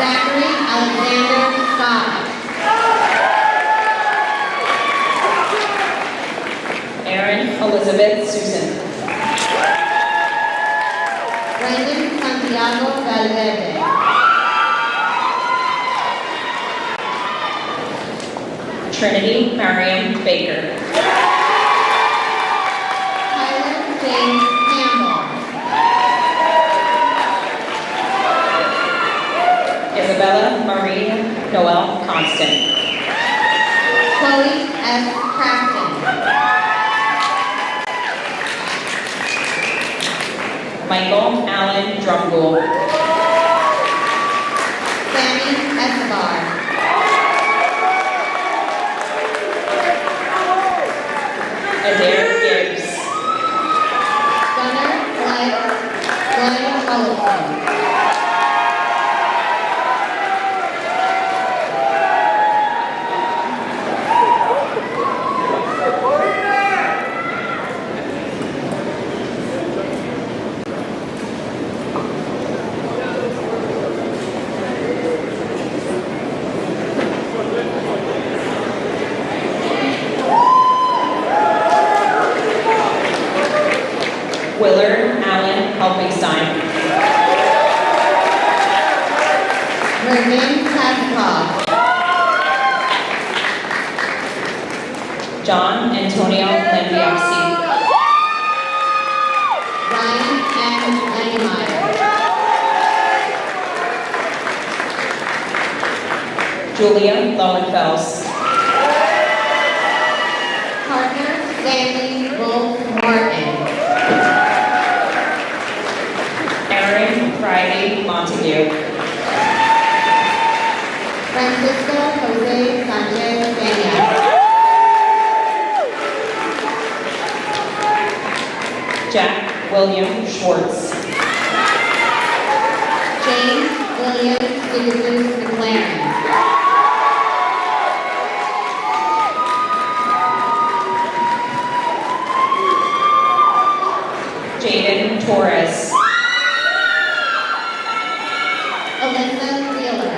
I: Zachary Alexander Scott.
D: Erin Elizabeth Susan.
I: Brendan Santiago Valverde.
D: Trinity Mariam Baker. Isabella Marie Noel Constant.
A: Chloe S. Crafton.
D: Michael Allen Drumgool.
A: Sammy Escobar.
D: Adair Gibbs.
A: Gunnar Glenn Sullivan.
D: Willard Allen Helpingstein.
A: Mervin Kazakov.
D: John Antonio Lambiasi.
A: Ryan M. Langemeyer.
D: Julia Lowenfels.
A: Partner Stanley Wolf Martin.
D: Aaron Friday Montague.
A: Francisco Jose Sanchez Peña.
D: Jack William Schwartz.
A: James William Stevens McLaren.
D: Jaden Torres.
A: Alyssa Wheeler.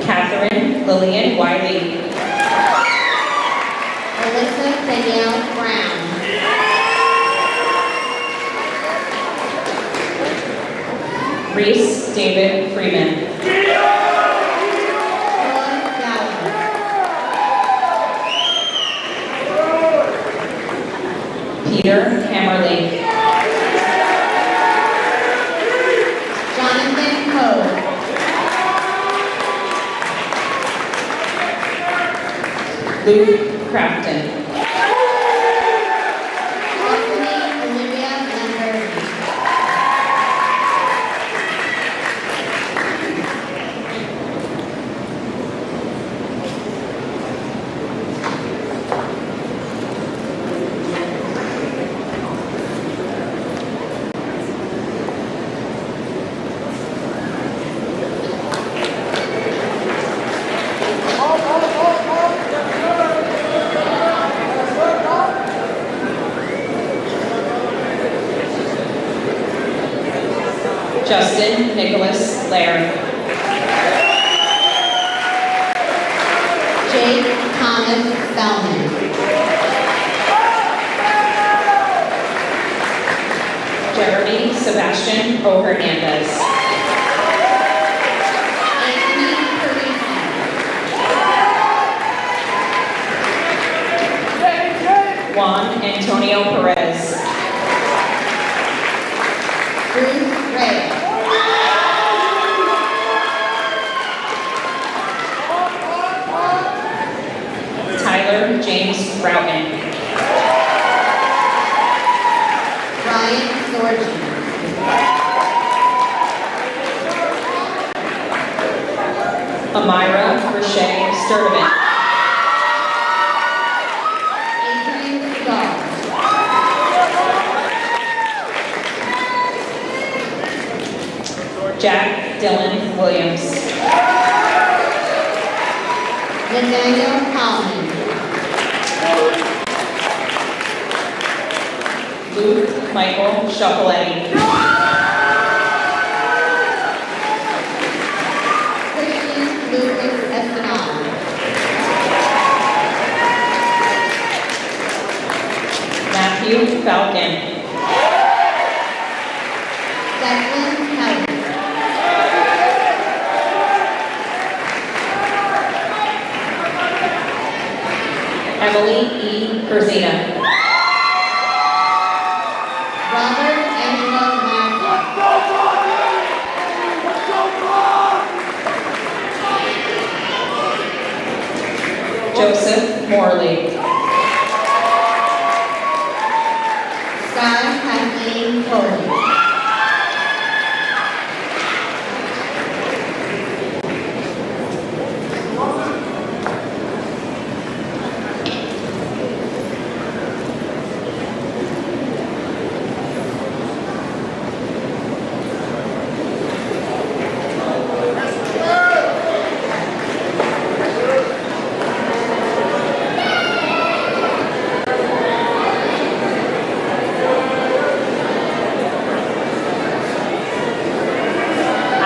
D: Catherine Lillian Wiley.
A: Alyssa Danielle Brown.
D: Reese David Freeman.
A: Troy Gallagher.
D: Peter Hammerly.
A: Jonathan Poe.
D: Luke Crafton.
A: Anthony Olivia Lamberti.
D: Justin Nicholas Lair.
A: Jake Thomas Bellman.
D: Jeremy Sebastian O. Hernandez.
A: Anthony Parisi.
D: Juan Antonio Perez.
A: Bruce Ray.
D: Tyler James Broughton.
A: Ryan Sorgi.
D: Amira Roche Sturdivant.
A: Adrian Seagal.
D: Jack Dylan Williams.
A: Nathaniel Collins.
D: Luke Michael Sciapoletti.
A: Christian Lucas Espinal.
D: Matthew Falcon.
A: Declan Kelly.
D: Emily E. Berzina.
A: Robert M.
D: Joseph Morley.
I: Sky Kathleen Foley.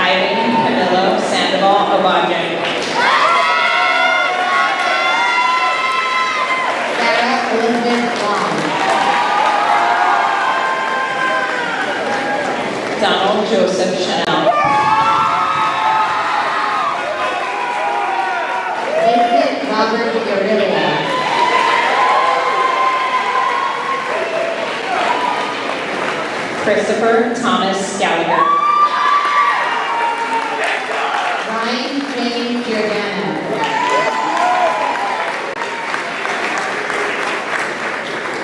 D: Irene Camilo Sandoval Obaje.
I: Sarah Elizabeth Long.
D: Donald Joseph Chanel.
I: Vincent Robert Guerrilla.
D: Christopher Thomas Gallagher.
I: Ryan James Giordano.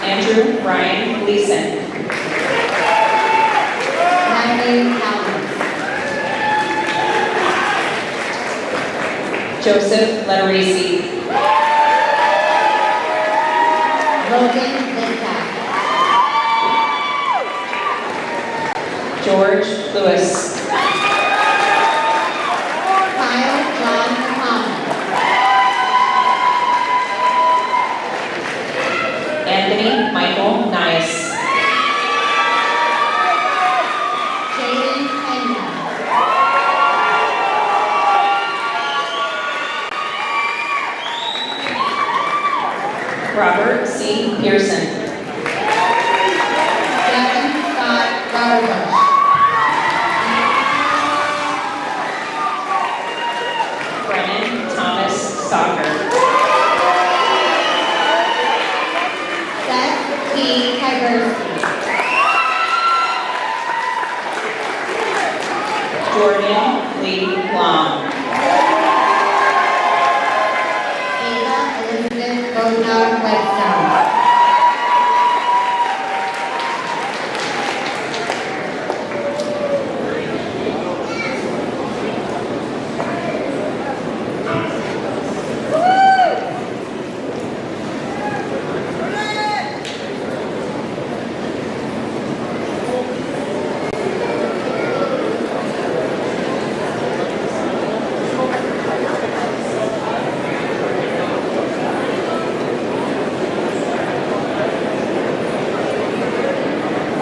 D: Andrew Ryan Gleason.
I: Matthew Calvin.
D: Joseph Letterisi.
I: Logan Lintak.
D: George Lewis.
I: Kyle John Thomas.
D: Anthony Michael Nice.
I: Jaden Pena.
D: Robert C. Pearson.
I: Devin Scott Rutherford.
D: Brennan Thomas Stalker.
I: Seth T. Tyberski.
D: Jordan Lee Long.
I: Ava Elizabeth Bodnar Whetstone.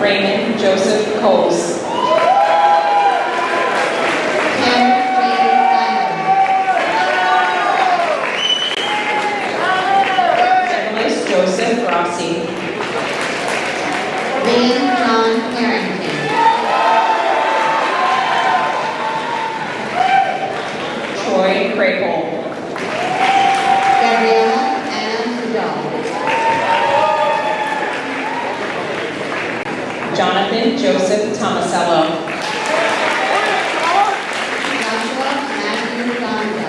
D: Raymond Joseph Coles.
I: Cameron J. Simon.
D: Nicholas Joseph Rossi.
I: Liam John Harrington.
D: Troy Crapel.
I: Gabriella Anna Sudol.
D: Jonathan Joseph Tomasello.
I: Joshua Matthew Gonza.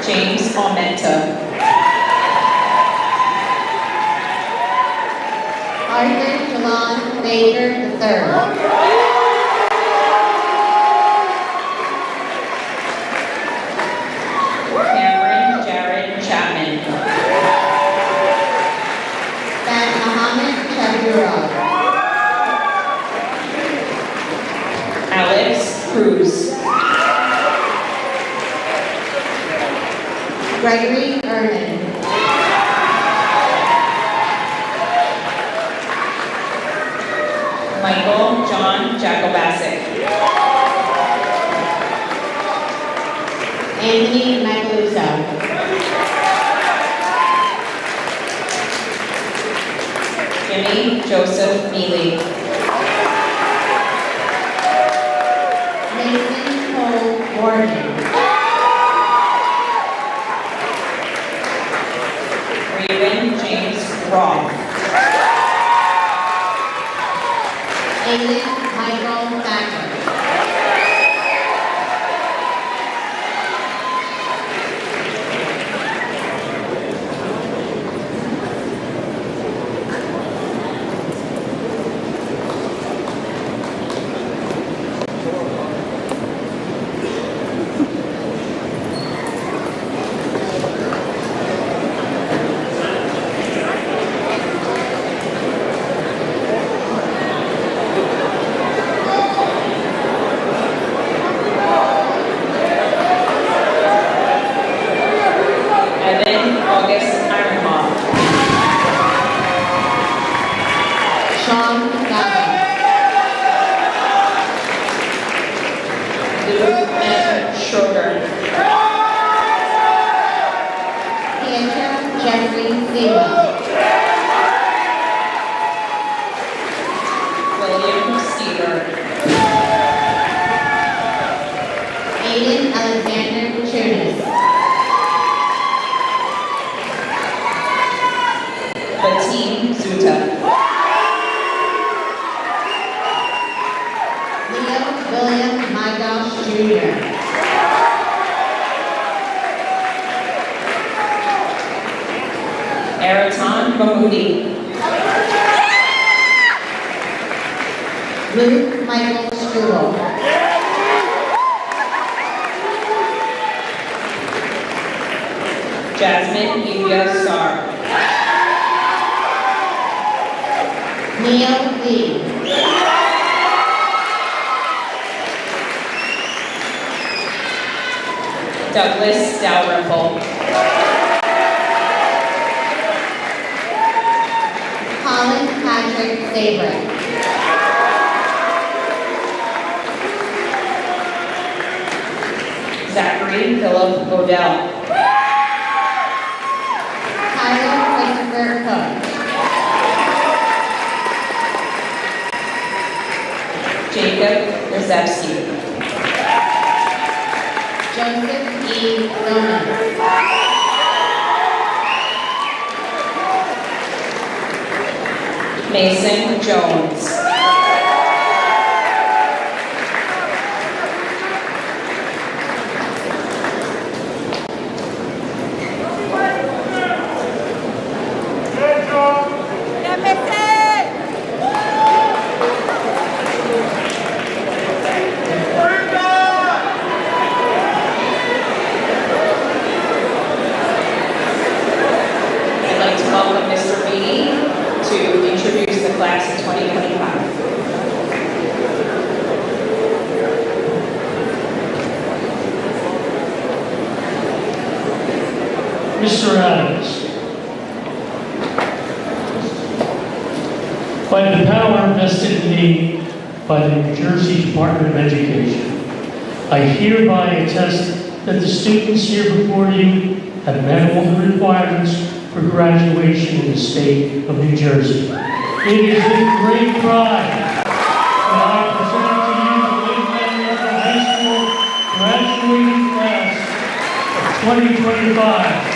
D: James Almenta.
I: Arthur Jalon Baker III.
D: Cameron Jared Chapman.
I: Fat Mohammed Shabirov.
D: Alex Cruz.
I: Gregory Erman.
D: Michael John Jacobasic.
I: Anthony Macaluso.
D: Jimmy Joseph Mealy.
I: Nathan Cole Morgan.
D: Raven James Roth.
I: Aiden Michael Thacker.
D: Zuta.
M: Leo William Mygosh Jr.
D: Araton Mahmoudi.
M: Luke Michael Struble.
D: Jasmine Evia Star.
M: Neil Lee.
D: Douglas Dalrymple.
M: Colin Patrick Sabrick.
D: Zachary Philip Odell.
M: Tyler Christopher Cook.
D: Jacob Rzewski.
M: Joseph E. Roman.
D: Mason Jones. I'd like to welcome Mr. Beatty to introduce the class of 2025.
F: Mr. Adams, by the power vested in me by the New Jersey Department of Education, I hereby attest that the students here before you have met all the requirements for graduation in the state of New Jersey. It is with great pride that I present to you the Lake High School graduating class of 2025.